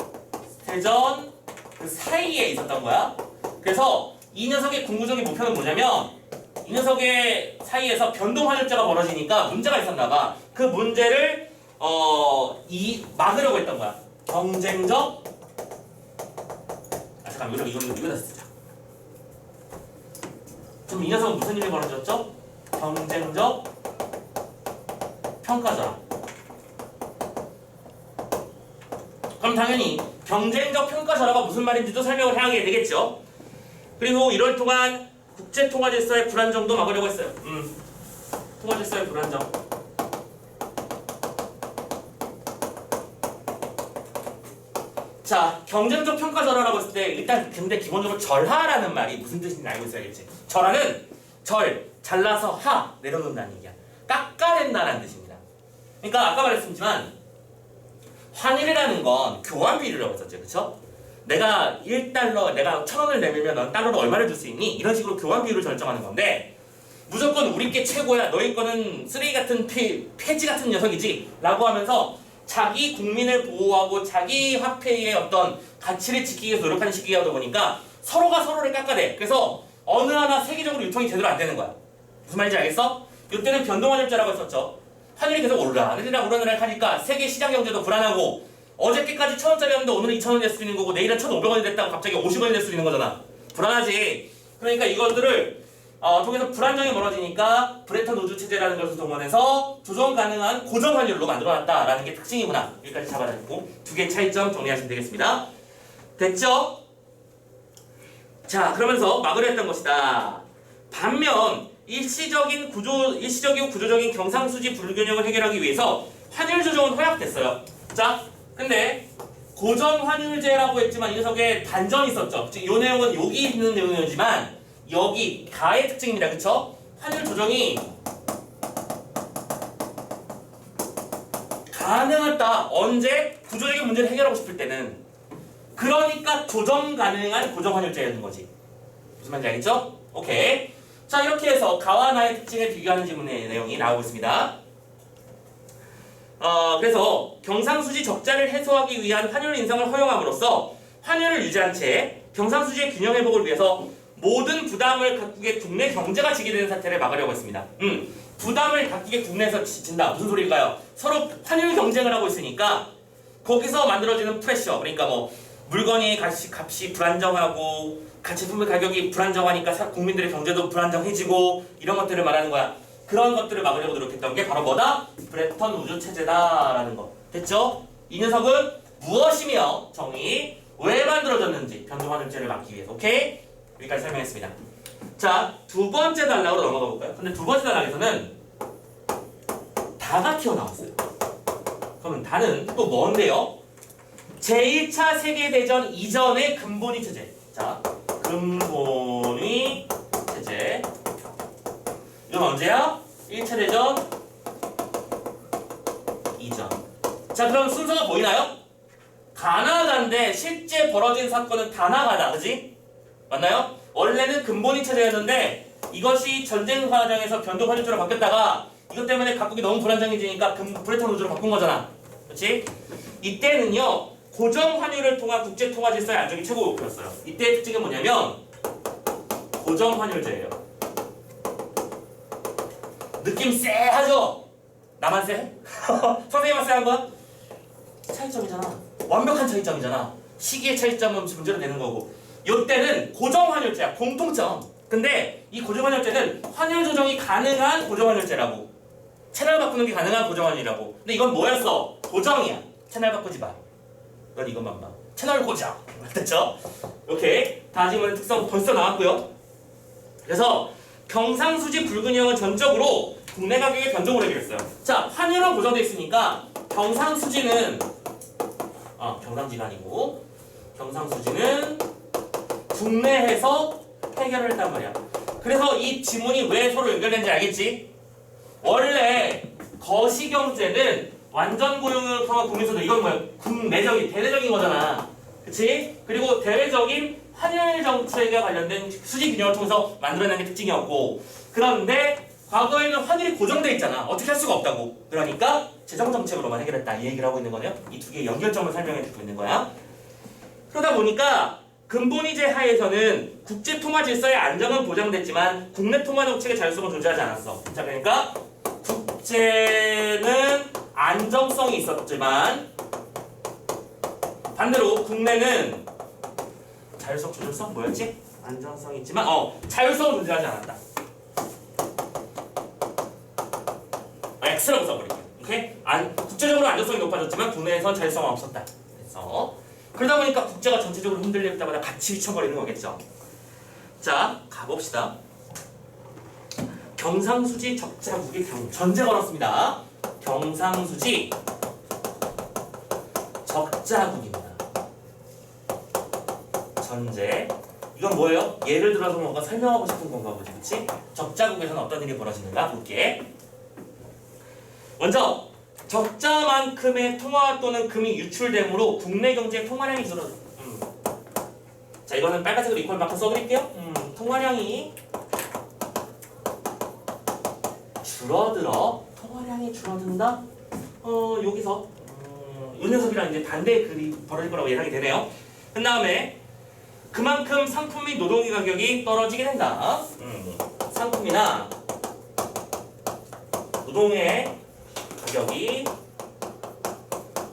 대전 그 사이에 있었던 거야. 그래서 이 녀석의 궁극적인 목표는 뭐냐면 이 녀석의 사이에서 변동환율제가 벌어지니까 문제가 있었나 봐. 그 문제를 막으려고 했던 거야. 경쟁적 잠깐 이거다 쓰자. 그럼 이 녀석은 무슨 일이 벌어졌죠? 경쟁적 평가절하. 그럼 당연히 경쟁적 평가절하가 무슨 말인지도 설명을 해야 되겠죠. 그리고 이럴 동안 국제 통화 질서의 불안정도 막으려고 했어요. 통화 질서의 불안정. 자, 경쟁적 평가절하라고 했을 때 일단 근데 기본적으로 절하라는 말이 무슨 뜻인지 알고 있어야겠지. 절하는 잘라서 하 내려놓는다는 얘기야. 깎아낸다는 뜻입니다. 그러니까 아까 말했지만 환율이라는 건 교환 비율이라고 했었죠. 그쵸? 내가 1달러, 내가 1,000원을 내밀면 넌 달러로 얼마를 줄 수 있니? 이런 식으로 교환 비율을 결정하는 건데 무조건 우리 게 최고야. 너희 거는 쓰레기 같은 폐지 같은 녀석이지 라고 하면서 자기 국민을 보호하고 자기 화폐의 어떤 가치를 지키기 위해서 노력하는 시기이다 보니까 서로가 서로를 깎아내. 그래서 어느 하나 세계적으로 유통이 제대로 안 되는 거야. 무슨 말인지 알겠어? 이때는 변동환율제라고 했었죠. 환율이 계속 오르락 하니까 세계 시장 경제도 불안하고 어저께까지 1,000원짜리였는데 오늘은 2,000원 될 수 있는 거고 내일은 1,500원이 됐다고 갑자기 50원이 될 수 있는 거잖아. 불안하지. 그러니까 이것들을 통해서 불안정이 멀어지니까 브레턴 우주 체제라는 것을 동원해서 조정 가능한 고정 환율로 만들어놨다라는 게 특징이구나. 여기까지 잡아주고 두 개의 차이점 정리하시면 되겠습니다. 됐죠? 자, 그러면서 막으려 했던 것이다. 반면 일시적이고 구조적인 경상수지 불균형을 해결하기 위해서 환율 조정은 허약됐어요. 자, 근데 고정 환율제라고 했지만 이 녀석에 단점이 있었죠. 이 내용은 여기 있는 내용이지만 여기 가의 특징입니다. 그쵸? 환율 조정이 가능하다. 언제? 구조적인 문제를 해결하고 싶을 때는. 그러니까 조정 가능한 고정 환율제였는 거지. 무슨 말인지 알겠죠? 오케이. 자, 이렇게 해서 가와 나의 특징을 비교하는 지문의 내용이 나오고 있습니다. 그래서 경상수지 적자를 해소하기 위한 환율 인상을 허용함으로써 환율을 유지한 채 경상수지의 균형 회복을 위해서 모든 부담을 각국의 국내 경제가 지게 되는 사태를 막으려고 했습니다. 부담을 각국의 국내에서 진다. 무슨 소리일까요? 서로 환율 경쟁을 하고 있으니까 거기서 만들어지는 프레셔. 그러니까 뭐 물건이 값이 불안정하고 가치품의 가격이 불안정하니까 국민들의 경제도 불안정해지고 이런 것들을 말하는 거야. 그런 것들을 막으려고 노력했던 게 바로 뭐다? 브레턴 우주 체제다라는 거. 됐죠? 이 녀석은 무엇이며 정의 왜 만들어졌는지 변동환율제를 막기 위해서. 오케이? 여기까지 설명했습니다. 자, 두 번째 단락으로 넘어가 볼까요? 근데 두 번째 단락에서는 다가 튀어나왔어요. 그러면 다는 또 뭔데요? 제1차 세계대전 이전의 근본위 체제. 자, 근본위 체제. 이건 언제야? 1차 대전 이전. 자, 그럼 순서가 보이나요? 가나다인데 실제 벌어진 사건은 다나가다. 그지? 맞나요? 원래는 근본위 체제였는데 이것이 전쟁 과정에서 변동환율제로 바뀌었다가 이것 때문에 각국이 너무 불안정해지니까 브레턴 우드로 바꾼 거잖아. 그렇지? 이때는요 고정환율을 통한 국제통화 질서의 안정이 최고 목표였어요. 이때의 특징은 뭐냐면 고정환율제예요. 느낌 쎄하죠? 나만 쎄? 선생님만 쎄한 건? 차이점이잖아. 완벽한 차이점이잖아. 시기의 차이점은 문제로 되는 거고. 이때는 고정환율제야. 공통점. 근데 이 고정환율제는 환율 조정이 가능한 고정환율제라고. 채널 바꾸는 게 가능한 고정환율이라고. 근데 이건 뭐였어? 고정이야. 채널 바꾸지 마. 넌 이것만 봐. 채널 고정. 됐죠? 오케이. 다지문의 특성 벌써 나왔고요. 그래서 경상수지 불균형은 전적으로 국내 가격의 변동으로 해결했어요. 자, 환율은 고정돼 있으니까 경상수지는 경상지가 아니고 경상수지는 국내에서 해결을 했단 말이야. 그래서 이 지문이 왜 서로 연결된지 알겠지? 원래 거시경제는 완전 고용을 통한 국민소득. 이건 뭐야? 국내적인, 대내적인 거잖아. 그치? 그리고 대외적인 환율 정책에 관련된 수지 균형을 통해서 만들어낸 게 특징이었고, 그런데 과거에는 환율이 고정돼 있잖아. 어떻게 할 수가 없다고. 그러니까 재정 정책으로만 해결했다. 이 얘기를 하고 있는 거네요. 이 두 개의 연결점을 설명해 주고 있는 거야. 그러다 보니까 근본위제 하에서는 국제 통화 질서의 안정은 보장됐지만 국내 통화 정책의 자율성은 존재하지 않았어. 자, 그러니까 국제는 안정성이 있었지만 반대로 국내는 자율성, 조절성 뭐였지? 안정성이 있지만 자율성은 존재하지 않았다. X라고 써버릴게요. 오케이? 국제적으로 안정성이 높아졌지만 국내에선 자율성은 없었다. 그래서 그러다 보니까 국제가 전체적으로 흔들릴 때마다 같이 휘청거리는 거겠죠. 자, 가봅시다. 경상수지 적자국의 경우 전제 걸었습니다. 경상수지 적자국입니다. 전제. 이건 뭐예요? 예를 들어서 뭔가 설명하고 싶은 건가 보지, 그치? 적자국에서는 어떤 일이 벌어지는가 볼게. 먼저 적자만큼의 통화 또는 금이 유출되므로 국내 경제의 통화량이 줄어들어. 자, 이거는 빨간색으로 이퀄 마크 써드릴게요. 통화량이 줄어들어. 통화량이 줄어든다? 여기서 이 녀석이랑 이제 반대의 글이 벌어질 거라고 예상이 되네요. 그 다음에 그만큼 상품 및 노동의 가격이 떨어지게 된다. 상품이나 노동의 가격이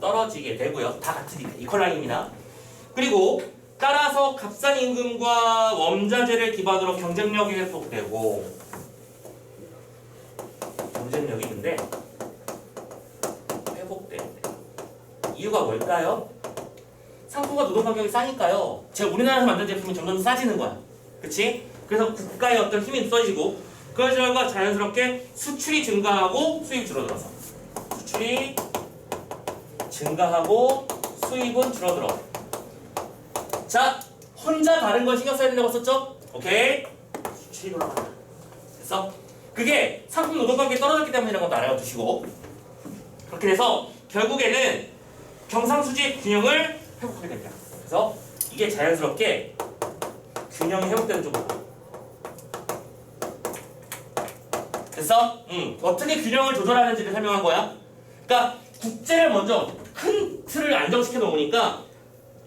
떨어지게 되고요. 다 같으니까 이퀄라인입니다. 그리고 따라서 값싼 임금과 원자재를 기반으로 경쟁력이 회복되고, 경쟁력이 근데 회복된대. 이유가 뭘까요? 상품과 노동 가격이 싸니까요. 제가 우리나라에서 만든 제품이 점점 싸지는 거야. 그치? 그래서 국가의 어떤 힘이 써지고, 그 결과 자연스럽게 수출이 증가하고 수입이 줄어들어서 수출이 증가하고 수입은 줄어들어. 자, 혼자 다른 걸 신경 써야 된다고 썼죠? 오케이? 수출이 돌아간다. 그래서 그게 상품 노동 가격이 떨어졌기 때문이라는 것도 알아두시고, 그렇게 돼서 결국에는 경상수지 균형을 회복하게 됩니다. 그래서 이게 자연스럽게 균형이 회복되는 쪽으로. 됐어? 어떻게 균형을 조절하는지를 설명한 거야. 그러니까 국제를 먼저 큰 틀을 안정시켜 놓으니까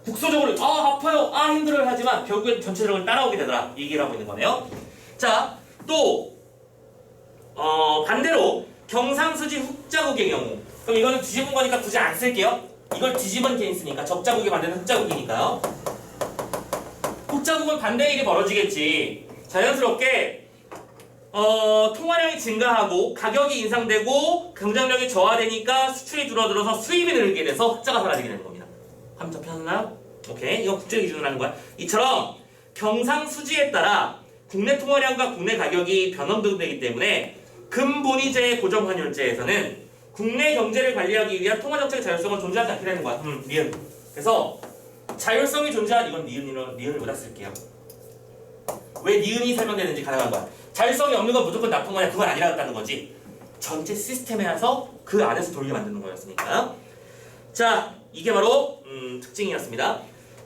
국소적으로 아파요, 힘들어요 하지만 결국엔 전체적으로 따라오게 되더라. 얘기를 하고 있는 거네요. 자, 또 반대로 경상수지 흑자국의 경우, 그럼 이거는 뒤집은 거니까 굳이 안 쓸게요. 이걸 뒤집은 케이스니까 적자국이 반대는 흑자국이니까요. 흑자국은 반대 일이 벌어지겠지. 자연스럽게 통화량이 증가하고 가격이 인상되고 경쟁력이 저하되니까 수출이 줄어들어서 수입이 늘게 돼서 흑자가 사라지게 되는 겁니다. 함 잡혔나요? 오케이. 이거 국제 기준으로 하는 거야. 이처럼 경상수지에 따라 국내 통화량과 국내 가격이 변동되기 때문에 근본위제의 고정환율제에서는 국내 경제를 관리하기 위한 통화정책의 자율성은 존재하지 않게 되는 거야. 니은. 그래서 자율성이 존재한 이건 니은을 여기다 쓸게요. 왜 니은이 설명되는지 가능한 거야. 자율성이 없는 건 무조건 나쁜 거냐 그건 아니라는 거지. 전체 시스템에서 그 안에서 돌게 만드는 거였으니까. 자, 이게 바로 특징이었습니다.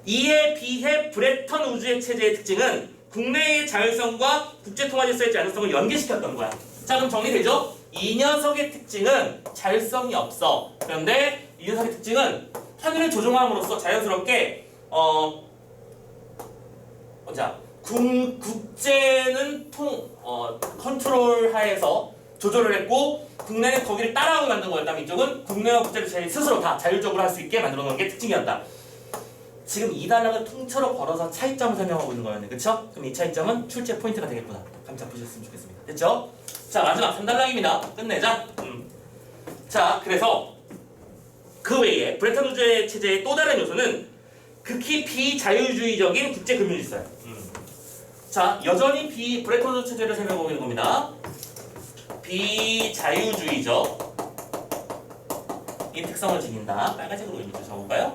이에 비해 브레턴 우주의 체제의 특징은 국내의 자율성과 국제통화질서의 자율성을 연계시켰던 거야. 자, 그럼 정리되죠? 이 녀석의 특징은 자율성이 없어. 그런데 이 녀석의 특징은 환율을 조정함으로써 자연스럽게 국제는 컨트롤 하에서 조절을 했고 국내는 거기를 따라오게 만든 거였다면 이쪽은 국내와 국제를 스스로 다 자율적으로 할 수 있게 만들어 놓은 게 특징이었다. 지금 이 단락을 통째로 걸어서 차이점을 설명하고 있는 거였네. 그쵸? 그럼 이 차이점은 출제 포인트가 되겠구나. 감 잡으셨으면 좋겠습니다. 됐죠? 자, 마지막 3단락입니다. 끝내자. 자, 그래서 그 외에 브레턴 우주 체제의 또 다른 요소는 극히 비자유주의적인 국제금융질서야. 자, 여전히 브레턴 우주 체제를 설명하고 있는 겁니다. 비자유주의적 이 특성을 지닌다. 빨간색으로 이렇게 적어볼까요?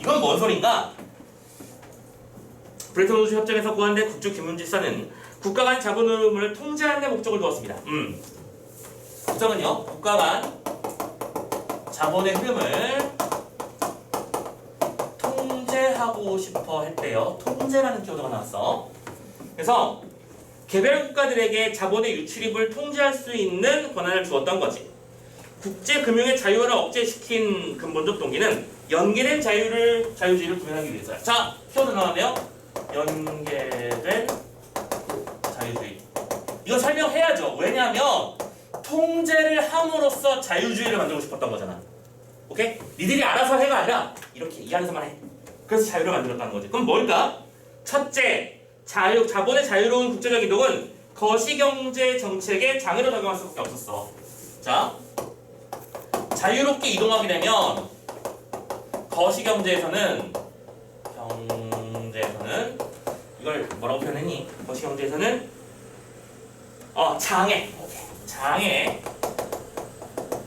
이건 뭔 소린가? 브레턴 우주 협정에서 고안된 국제금융질서는 국가 간 자본 흐름을 통제하는 데 목적을 두었습니다. 국정은요, 국가 간 자본의 흐름을 통제하고 싶어 했대요. 통제라는 키워드가 나왔어. 그래서 개별 국가들에게 자본의 유출입을 통제할 수 있는 권한을 주었던 거지. 국제금융의 자유를 억제시킨 근본적 동기는 연계된 자유주의를 구현하기 위해서야. 자, 키워드 나왔네요. 연계된 자유주의. 이거 설명해야죠. 왜냐하면 통제를 함으로써 자유주의를 만들고 싶었던 거잖아. 오케이? 니들이 알아서 해가 아니라 이렇게 이 안에서만 해. 그래서 자유를 만들었다는 거지. 그럼 뭘까? 첫째, 자본의 자유로운 국제적 이동은 거시경제 정책에 장애로 작용할 수밖에 없었어. 자, 자유롭게 이동하게 되면 거시경제에서는 이걸 뭐라고 표현했니? 거시경제에서는 장애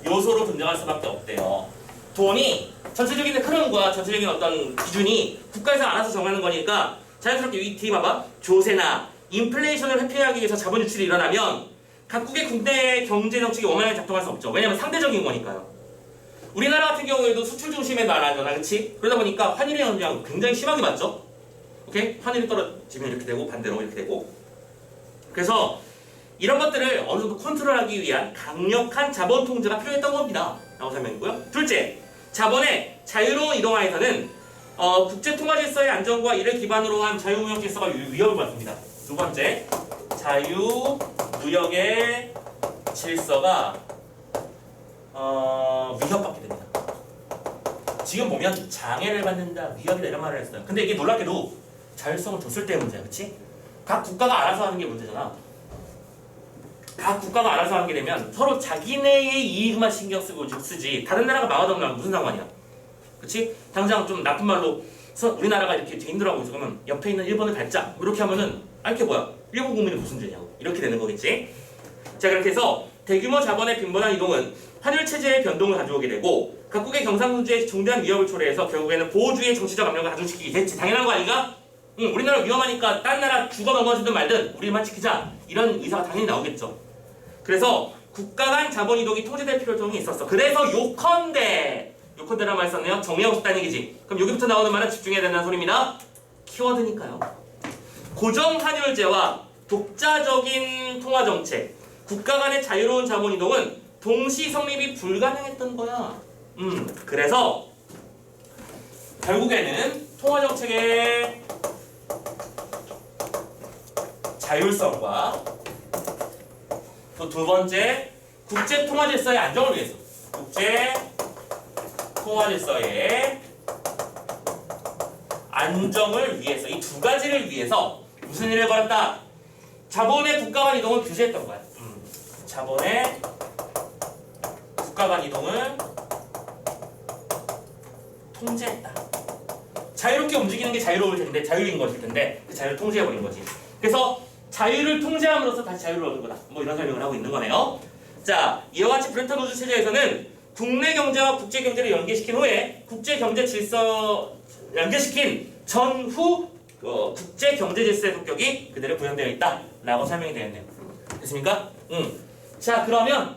요소로 등장할 수밖에 없대요. 돈이 전체적인 흐름과 전체적인 어떤 기준이 국가에서 알아서 정하는 거니까 자연스럽게 이 뒤에 봐봐. 조세나 인플레이션을 회피하기 위해서 자본 유출이 일어나면 각국의 국내 경제 정책이 원만하게 작동할 수 없죠. 왜냐면 상대적인 거니까요. 우리나라 같은 경우에도 수출 중심의 나라잖아, 그렇지? 그러다 보니까 환율의 영향 굉장히 심하게 받죠. 오케이? 환율이 떨어지면 이렇게 되고 반대로 이렇게 되고. 그래서 이런 것들을 어느 정도 컨트롤하기 위한 강력한 자본 통제가 필요했던 겁니다. 라고 설명했고요. 둘째, 자본의 자유로운 이동하에서는 국제통화질서의 안정과 이를 기반으로 한 자유무역 질서가 위협을 받습니다. 두 번째, 자유무역의 질서가 위협받게 됩니다. 지금 보면 장애를 받는다, 위협이다 이런 말을 했어요. 근데 이게 놀랍게도 자율성을 줬을 때의 문제야. 그치? 각 국가가 알아서 하는 게 문제잖아. 각 국가가 알아서 하게 되면 서로 자기네의 이익만 신경 쓰지 다른 나라가 막아놓으면 무슨 상관이야. 그치? 당장 좀 나쁜 말로 우리나라가 이렇게 힘들어하고 있어. 그러면 옆에 있는 일본을 밟자. 이렇게 하면은 이게 뭐야? 일본 국민은 무슨 죄냐고. 이렇게 되는 거겠지? 자, 그렇게 해서 대규모 자본의 빈번한 이동은 환율 체제의 변동을 가져오게 되고 각국의 경상문제에 중대한 위협을 초래해서 결국에는 보호주의의 정치적 압력을 가중시키게 됐지. 당연한 거 아닌가? 우리나라 위험하니까 다른 나라 죽어 넘어지든 말든 우리만 지키자. 이런 의사가 당연히 나오겠죠. 그래서 국가 간 자본 이동이 통제될 필요성이 있었어. 그래서 요컨대란 말 썼네요. 정리하고 싶다는 얘기지. 그럼 여기부터 나오는 말은 집중해야 된다는 소리입니다. 키워드니까요. 고정 환율제와 독자적인 통화 정책, 국가 간의 자유로운 자본 이동은 동시 성립이 불가능했던 거야. 그래서 결국에는 통화 정책의 자율성과 또 두 번째, 국제 통화 질서의 안정을 위해서, 국제 통화 질서의 안정을 위해서, 이 두 가지를 위해서 무슨 일을 벌였다? 자본의 국가 간 이동을 규제했던 거야. 자본의 국가 간 이동을 통제했다. 자유롭게 움직이는 게 자유로울 텐데, 자유인 것일 텐데 그 자유를 통제해버린 거지. 그래서 자유를 통제함으로써 다시 자유를 얻은 거다. 뭐 이런 설명을 하고 있는 거네요. 자, 이와 같이 브렌턴 우주 체제에서는 국내 경제와 국제 경제를 연계시킨 후에 국제 경제 질서 연계시킨 전후 국제 경제 질서의 성격이 그대로 구현되어 있다라고 설명이 되었네요. 됐습니까? 자, 그러면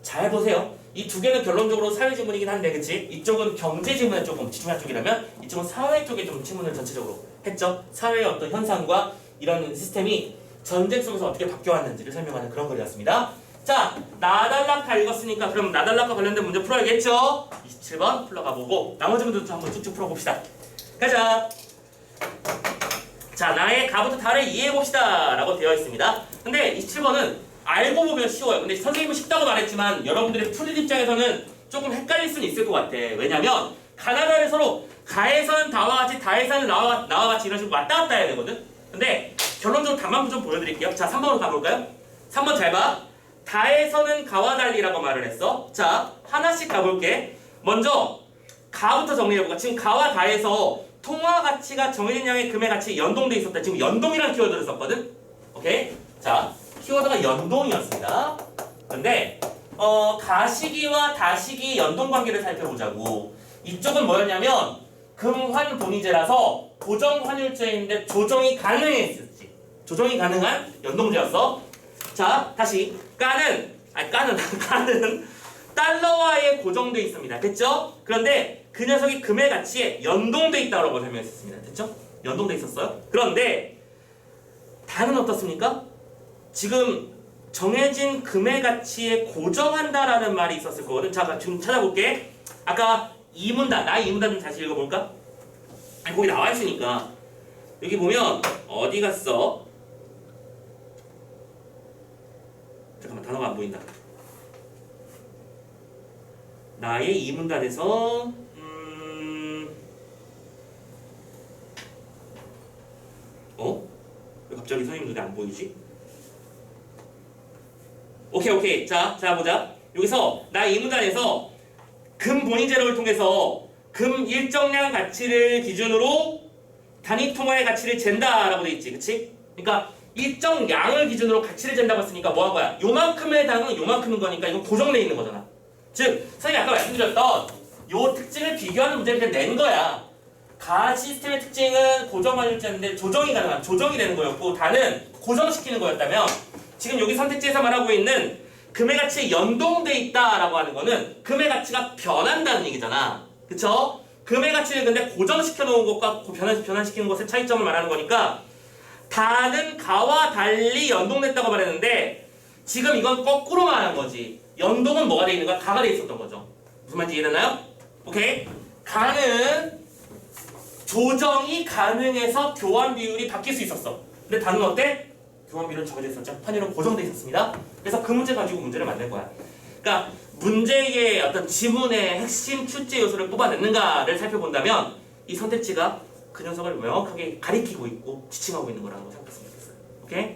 잘 보세요. 이 두 개는 결론적으로 사회 지문이긴 한데, 그치? 이쪽은 경제 지문에 조금 집중한 쪽이라면 이쪽은 사회 쪽에 좀 지문을 전체적으로 했죠. 사회의 어떤 현상과 이런 시스템이 전쟁 속에서 어떻게 바뀌어왔는지를 설명하는 그런 글이었습니다. 자, 나달락 다 읽었으니까 그럼 나달락과 관련된 문제 풀어야겠죠? 27번 풀러가보고 나머지 문제도 한번 쭉쭉 풀어봅시다. 가자. 자, 나의 가부터 다를 이해해봅시다 라고 되어 있습니다. 근데 27번은 알고 보면 쉬워요. 근데 선생님은 쉽다고 말했지만 여러분들이 풀릴 입장에서는 조금 헷갈릴 수는 있을 것 같아. 왜냐면 가나다를 서로 가에서는 다와 같이, 다에서는 나와 같이 이런 식으로 왔다 갔다 해야 되거든. 근데 결론적으로 답만 좀 보여드릴게요. 자, 3번으로 가볼까요? 3번 잘 봐. 다에서는 가와 달리라고 말을 했어. 자, 하나씩 가볼게. 먼저 가부터 정리해볼까? 지금 가와 다에서 통화 가치가 정해진 양의 금의 가치 연동돼 있었다. 지금 연동이라는 키워드를 썼거든. 오케이? 자, 키워드가 연동이었습니다. 근데 가시기와 다시기 연동 관계를 살펴보자고. 이쪽은 뭐였냐면 금환 본위제라서 고정 환율제인데 조정이 가능했었지. 조정이 가능한 연동제였어. 자, 다시 까는 달러와에 고정돼 있습니다. 됐죠? 그런데 그 녀석이 금의 가치에 연동돼 있다고 설명했었습니다. 됐죠? 연동돼 있었어요. 그런데 다는 어떻습니까? 지금 정해진 금의 가치에 고정한다라는 말이 있었을 거거든. 자, 지금 찾아볼게. 아까 이문단, 나의 이문단 좀 다시 읽어볼까? 아니, 거기 나와 있으니까. 여기 보면 어디 갔어? 잠깐만, 단어가 안 보인다. 나의 이문단에서 왜 갑자기 선생님 눈에 안 보이지? 오케이. 자 보자. 여기서 나의 이문단에서 금 본위제로를 통해서 금 일정량 가치를 기준으로 단위 통화의 가치를 잰다라고 돼 있지, 그치? 그러니까 일정 양을 기준으로 가치를 잰다고 했으니까 뭐 한 거야? 요만큼의 당은 요만큼인 거니까 이건 고정돼 있는 거잖아. 즉, 선생님이 아까 말씀드렸던 요 특징을 비교하는 문제를 그냥 낸 거야. 가 시스템의 특징은 고정환율제인데 조정이 가능한, 조정이 되는 거였고 다는 고정시키는 거였다면 지금 여기 선택지에서 말하고 있는 금의 가치에 연동돼 있다라고 하는 거는 금의 가치가 변한다는 얘기잖아. 그쵸? 금의 가치를 근데 고정시켜 놓은 것과 변환시키는 것의 차이점을 말하는 거니까 다는 가와 달리 연동됐다고 말했는데 지금 이건 거꾸로 말하는 거지. 연동은 뭐가 돼 있는 거야? 가가 돼 있었던 거죠. 무슨 말인지 이해됐나요? 오케이? 가는 조정이 가능해서 교환 비율이 바뀔 수 있었어. 근데 다는 어때? 교환 비율은 정해져 있었죠. 환율은 고정돼 있었습니다. 그래서 그 문제 가지고 문제를 만든 거야. 그러니까 문제의 어떤 지문의 핵심 출제 요소를 뽑아냈는가를 살펴본다면 이 선택지가 그 녀석을 명확하게 가리키고 있고 지칭하고 있는 거라고 생각했으면 좋겠어요. 오케이?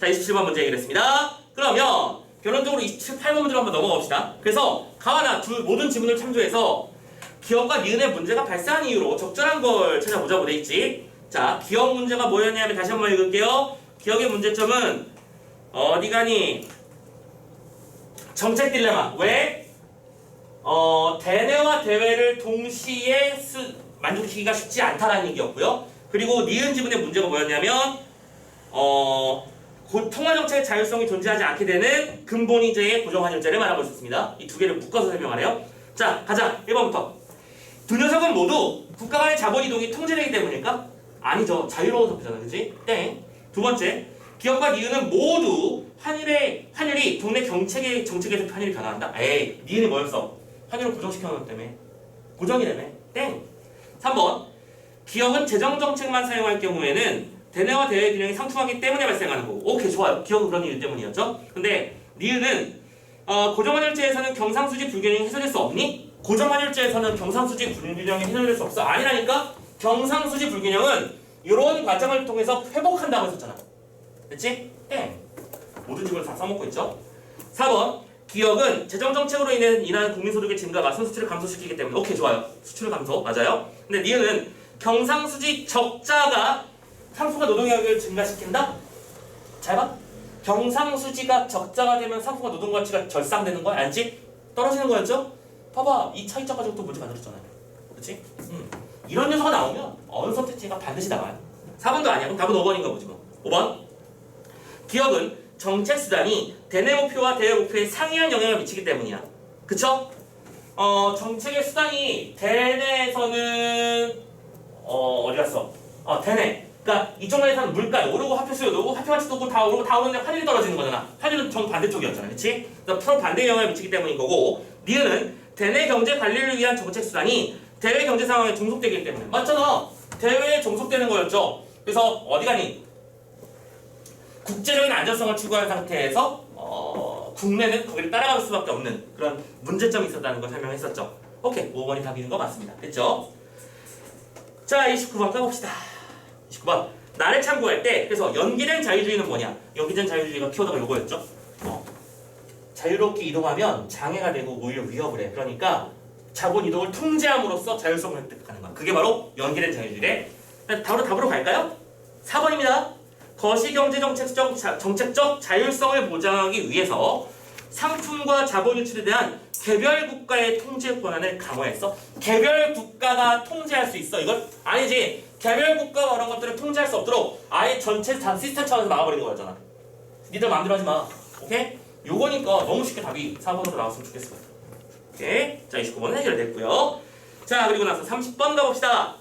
자, 27번 문제 해결했습니다. 그러면 결론적으로 28번 문제로 한번 넘어가 봅시다. 그래서 가와 나 모든 지문을 참조해서 기억과 니은의 문제가 발생한 이유로 적절한 걸 찾아보자고 돼 있지. 자, 기억 문제가 뭐였냐면 다시 한번 읽을게요. 기억의 문제점은 어디 가니? 정책 딜레마. 왜? 대내와 대외를 동시에 만족시키기가 쉽지 않다라는 얘기였고요. 그리고 니은 지문의 문제가 뭐였냐면 통화정책의 자율성이 존재하지 않게 되는 근본이제의 고정환율제를 말하고 있었습니다. 이 두 개를 묶어서 설명하네요. 자, 가자. 1번부터. 두 녀석은 모두 국가 간의 자본 이동이 통제되기 때문일까? 아니죠. 자유로워서 그잖아, 그치? 땡. 두 번째, 기업과 니은은 모두 환율이 국내 정책에서 환율이 변화한다? 에이, 니은이 뭐였어? 환율을 고정시켜놓은 때문에. 고정이라며? 땡. 3번, 기업은 재정정책만 사용할 경우에는 대내와 대외 균형이 상충하기 때문에 발생하는 거고. 오케이, 좋아요. 기업은 그런 이유 때문이었죠. 근데 니은은 고정환율제에서는 경상수지 불균형이 해소될 수 없니? 고정환율제에서는 경상수지 불균형이 해소될 수 없어. 아니라니까? 경상수지 불균형은 이런 과정을 통해서 회복한다고 했었잖아. 됐지? 땡. 모든 집을 다 써먹고 있죠. 4번, 기업은 재정정책으로 인한 국민소득의 증가가 순수출을 감소시키기 때문에 오케이 좋아요. 수출 감소 맞아요. 근데 니은은 경상수지 적자가 상품과 노동력을 증가시킨다? 잘 봐. 경상수지가 적자가 되면 상품과 노동가치가 절상되는 거야? 알지? 떨어지는 거였죠? 봐봐. 이 차이점 가지고 또 문제 만들었잖아요. 그렇지? 이런 녀석가 나오면 어느 선택지가 반드시 나와요. 4번도 아니야. 그럼 답은 5번인가 보지 뭐. 5번. 기업은 정책 수단이 대내 목표와 대외 목표에 상이한 영향을 미치기 때문이야. 그쵸? 정책의 수단이 대내에서는 어디 갔어? 대내. 그러니까 이쪽 면에서는 물가 오르고 화폐 수요 오르고 화폐 가치도 오르고 다 오르는데 환율이 떨어지는 거잖아. 환율은 정반대쪽이었잖아. 그치? 그래서 서로 반대 영향을 미치기 때문인 거고 니은은 대내 경제 관리를 위한 정책 수단이 대외 경제 상황에 종속되기 때문에 맞잖아. 대외에 종속되는 거였죠. 그래서 어디 가니? 국제적인 안전성을 추구하는 상태에서 국내는 거기를 따라갈 수밖에 없는 그런 문제점이 있었다는 걸 설명했었죠. 오케이, 5번이 답인 거 맞습니다. 됐죠? 자, 29번 까봅시다. 29번. 나를 참고할 때 그래서 연기된 자유주의는 뭐냐? 연기된 자유주의가 키워드가 요거였죠. 자유롭게 이동하면 장애가 되고 오히려 위협을 해. 그러니까 자본 이동을 통제함으로써 자율성을 획득하는 거야. 그게 바로 연기된 자유주의래. 답으로 갈까요? 4번입니다. 거시경제정책적 자율성을 보장하기 위해서 상품과 자본 유출에 대한 개별 국가의 통제 권한을 강화했어. 개별 국가가 통제할 수 있어. 이걸 아니지. 개별 국가가 그런 것들을 통제할 수 없도록 아예 전체 시스템 차원에서 막아버리는 거잖아. 니들 마음대로 하지 마. 오케이? 요거니까 너무 쉽게 답이 4번으로 나왔으면 좋겠어. 오케이? 자, 29번 해결됐고요. 자, 그리고 나서 30번 가봅시다.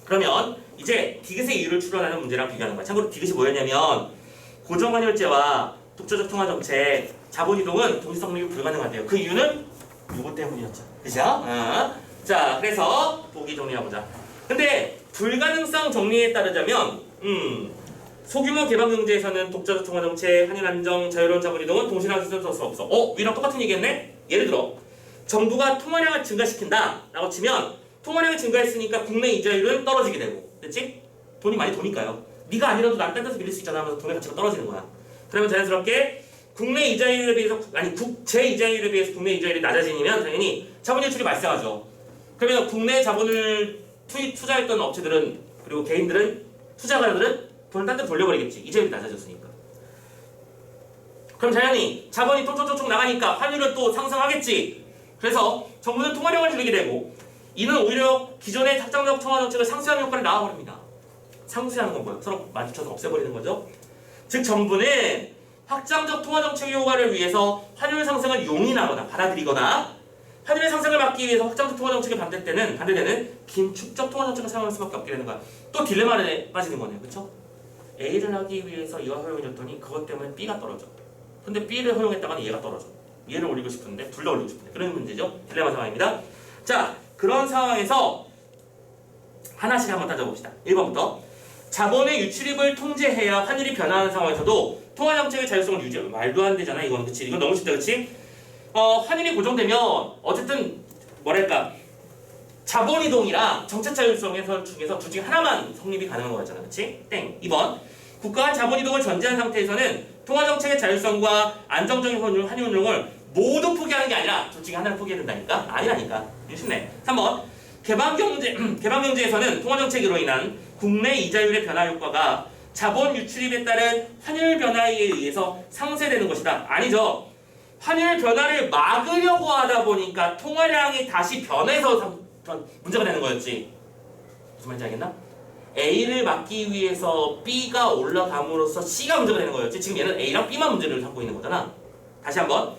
그러면 이제 디귿의 이유를 추론하는 문제랑 비교하는 거야. 참고로 디귿이 뭐였냐면 고정환율제와 독자적 통화정책, 자본이동은 동시성립이 불가능하대요. 그 이유는 요거 때문이었죠. 그죠? 자, 그래서 보기 정리해보자. 근데 불가능성 정리에 따르자면 소규모 개방경제에서는 독자적 통화정책, 한일 안정, 자유로운 자본이동은 동시에 쓸 수 없어. 위랑 똑같은 얘기했네? 예를 들어 정부가 통화량을 증가시킨다 라고 치면 통화량이 증가했으니까 국내 이자율은 떨어지게 되고 됐지? 돈이 많이 도니까요. 네가 아니라도 난 딴 데서 빌릴 수 있잖아 하면서 돈의 가치가 떨어지는 거야. 그러면 자연스럽게 국내 이자율에 비해서 국제 이자율에 비해서 국내 이자율이 낮아지면 당연히 자본 유출이 발생하죠. 그러면 국내 자본을 투자했던 업체들은 그리고 개인들은 투자가들은 돈을 딴 데로 돌려버리겠지. 이자율이 낮아졌으니까. 그럼 당연히 자본이 톡톡톡 나가니까 환율은 또 상승하겠지. 그래서 정부는 통화량을 줄이게 되고 이는 오히려 기존의 확장적 통화 정책을 상쇄하는 효과를 낳아버립니다. 상쇄하는 건 뭐예요? 서로 마주쳐서 없애버리는 거죠. 즉 정부는 확장적 통화 정책 효과를 위해서 환율 상승을 용인하거나 받아들이거나 환율의 상승을 막기 위해서 확장적 통화 정책에 반대되는 긴축적 통화 정책을 사용할 수밖에 없게 되는 거야. 또 딜레마에 빠지는 거네요. 그렇죠? A를 하기 위해서 이가 허용해줬더니 그것 때문에 B가 떨어져. 근데 B를 허용했다가는 얘가 떨어져. 얘를 올리고 싶은데 둘 다 올리고 싶은데 그런 문제죠. 딜레마 상황입니다. 자, 그런 상황에서 하나씩 한번 따져봅시다. 1번부터 자본의 유출입을 통제해야 환율이 변화하는 상황에서도 통화정책의 자율성을 유지해. 말도 안 되잖아 이건. 그치? 이건 너무 쉽다. 그치? 환율이 고정되면 어쨌든 뭐랄까 자본이동이랑 정책 자율성 중에서 둘 중에 하나만 성립이 가능한 거였잖아. 그치? 땡. 2번 국가가 자본이동을 전제한 상태에서는 통화정책의 자율성과 안정적인 환율 운용을 모두 포기하는 게 아니라 둘 중에 하나를 포기해야 된다니까? 아니라니까. 쉽네. 3번 개방경제에서는 통화정책으로 인한 국내 이자율의 변화 효과가 자본 유출입에 따른 환율 변화에 의해서 상쇄되는 것이다. 아니죠. 환율 변화를 막으려고 하다 보니까 통화량이 다시 변해서 문제가 되는 거였지. 무슨 말인지 알겠나? A를 막기 위해서 B가 올라감으로써 C가 문제가 되는 거였지. 지금 얘는 A랑 B만 문제를 삼고 있는 거잖아. 다시 한번.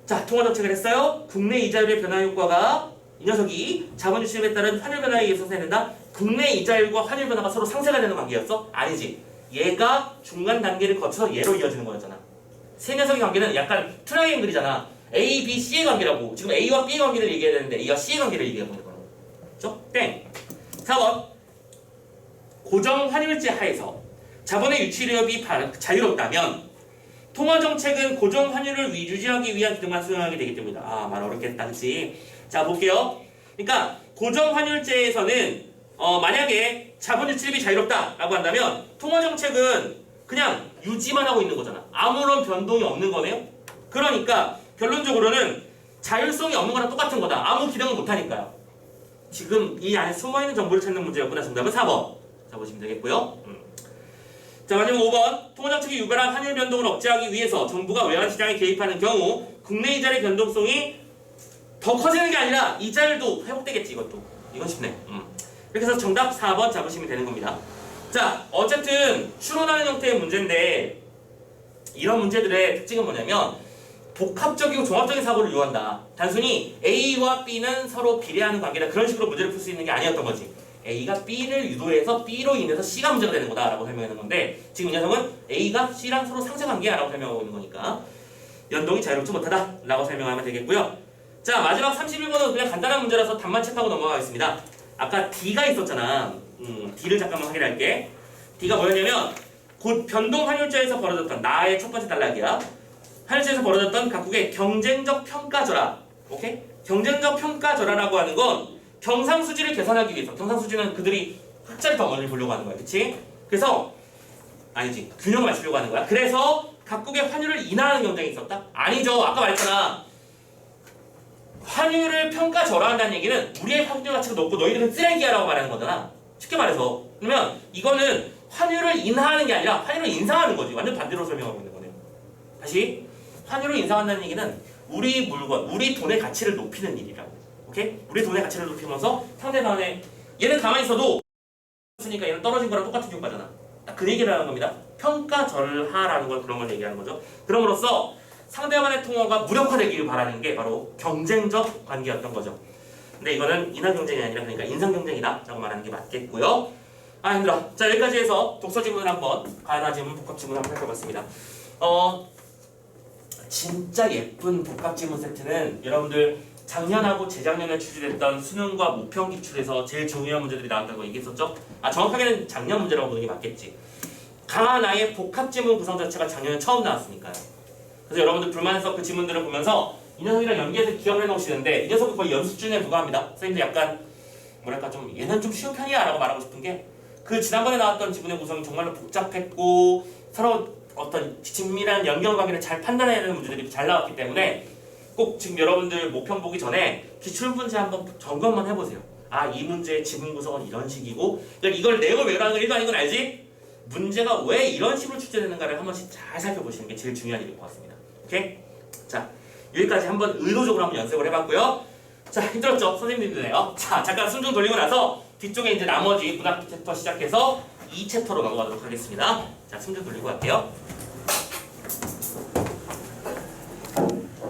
자, 통화정책을 했어요. 국내 이자율의 변화 효과가 이 녀석이 자본 유출입에 따른 환율 변화에 의해서 생긴다. 국내 이자율과 환율 변화가 서로 상쇄가 되는 관계였어? 아니지. 얘가 중간 단계를 거쳐서 얘로 이어지는 거였잖아. 세 녀석의 관계는 약간 트라이앵글이잖아. A, B, C의 관계라고. 지금 A와 B의 관계를 얘기해야 되는데 A와 C의 관계를 얘기하고 있는 거라고. 그렇죠? 땡. 4번. 고정 환율제 하에서 자본의 유출입이 자유롭다면 통화정책은 고정 환율을 유지하기 위한 기능만 수행하게 되기 때문이다. 아, 말 어렵겠다. 그치? 자, 볼게요. 그러니까 고정 환율제에서는 만약에 자본 유출입이 자유롭다라고 한다면 통화정책은 그냥 유지만 하고 있는 거잖아. 아무런 변동이 없는 거네요. 그러니까 결론적으로는 자율성이 없는 거랑 똑같은 거다. 아무 기능을 못하니까요. 지금 이 안에 숨어있는 정보를 찾는 문제였구나. 정답은 4번. 자, 보시면 되겠고요. 자, 마지막 5번. 통화정책이 유발한 환율 변동을 억제하기 위해서 정부가 외환시장에 개입하는 경우 국내 이자의 변동성이 더 커지는 게 아니라 이자율도 회복되겠지. 이건 쉽네. 이렇게 해서 정답 4번 잡으시면 되는 겁니다. 자, 어쨌든 추론하는 형태의 문제인데 이런 문제들의 특징은 뭐냐면 복합적이고 종합적인 사고를 요한다. 단순히 A와 B는 서로 비례하는 관계다. 그런 식으로 문제를 풀 수 있는 게 아니었던 거지. A가 B를 유도해서 B로 인해서 C가 문제가 되는 거다 라고 설명하는 건데 지금 이 녀석은 A가 C랑 서로 상쇄관계야 라고 설명하고 있는 거니까 연동이 자유롭지 못하다 라고 설명하면 되겠고요. 자, 마지막 31번은 그냥 간단한 문제라서 답만 체크하고 넘어가겠습니다. 아까 D가 있었잖아. D를 잠깐만 확인할게. D가 뭐였냐면 곧 변동 환율제에서 벌어졌던 나의 첫 번째 단락이야. 환율제에서 벌어졌던 각국의 경쟁적 평가절하. 오케이? 경쟁적 평가절하라고 하는 건 경상수지를 계산하기 위해서. 경상수지는 그들이 흑자리 덩어리를 보려고 하는 거야. 그치? 그래서 아니지. 균형을 맞추려고 하는 거야. 그래서 각국의 환율을 인하하는 경쟁이 있었다? 아니죠. 아까 말했잖아. 환율을 평가절하한다는 얘기는 우리의 환율 가치가 높고 너희들은 쓰레기야라고 말하는 거잖아. 쉽게 말해서. 그러면 이거는 환율을 인하하는 게 아니라 환율을 인상하는 거지. 완전 반대로 설명하고 있는 거네요. 다시. 환율을 인상한다는 얘기는 우리 물건, 우리 돈의 가치를 높이는 일이라고. 오케이? 우리 돈의 가치를 높이면서 상대방의 얘는 가만히 있어도 쓰니까 얘는 떨어진 거랑 똑같은 효과잖아. 딱 그 얘기를 하는 겁니다. 평가절하라는 건 그런 걸 얘기하는 거죠. 그럼으로써 상대방의 통화가 무력화되기를 바라는 게 바로 경쟁적 관계였던 거죠. 근데 이거는 인하 경쟁이 아니라 그러니까 인상 경쟁이다 라고 말하는 게 맞겠고요. 아, 힘들어. 자, 여기까지 해서 독서 지문을 한번 가나 지문, 복합 지문 한번 살펴봤습니다. 진짜 예쁜 복합 지문 세트는 여러분들 작년하고 재작년에 출제됐던 수능과 모평 기출에서 제일 중요한 문제들이 나왔다고 얘기했었죠? 아, 정확하게는 작년 문제라고 보는 게 맞겠지. 강하나의 복합 지문 구성 자체가 작년에 처음 나왔으니까요. 그래서 여러분들 불만해서 그 지문들을 보면서 이 녀석이랑 연계해서 기억을 해놓으시는데 이 녀석이 거의 연습 수준에 불과합니다. 선생님도 약간 뭐랄까 좀 얘는 좀 쉬운 편이야 라고 말하고 싶은 게 그 지난번에 나왔던 지문의 구성이 정말로 복잡했고 서로 어떤 긴밀한 연결관계를 잘 판단해야 되는 문제들이 잘 나왔기 때문에 꼭 지금 여러분들 모평 보기 전에 기출 문제 한번 점검만 해보세요. 아, 이 문제의 지문 구성은 이런 식이고 그러니까 이걸 내용을 외우라는 건 1도 아닌 건 알지? 문제가 왜 이런 식으로 출제되는가를 한 번씩 잘 살펴보시는 게 제일 중요한 일일 것 같습니다. 오케이? 자, 여기까지 한번 의도적으로 한번 연습을 해봤고요. 자, 힘들었죠? 선생님도 힘드네요. 자, 잠깐 숨 좀 돌리고 나서 뒤쪽에 이제 나머지 문학 챕터 시작해서 2챕터로 넘어가도록 하겠습니다. 자, 숨 좀 돌리고 갈게요.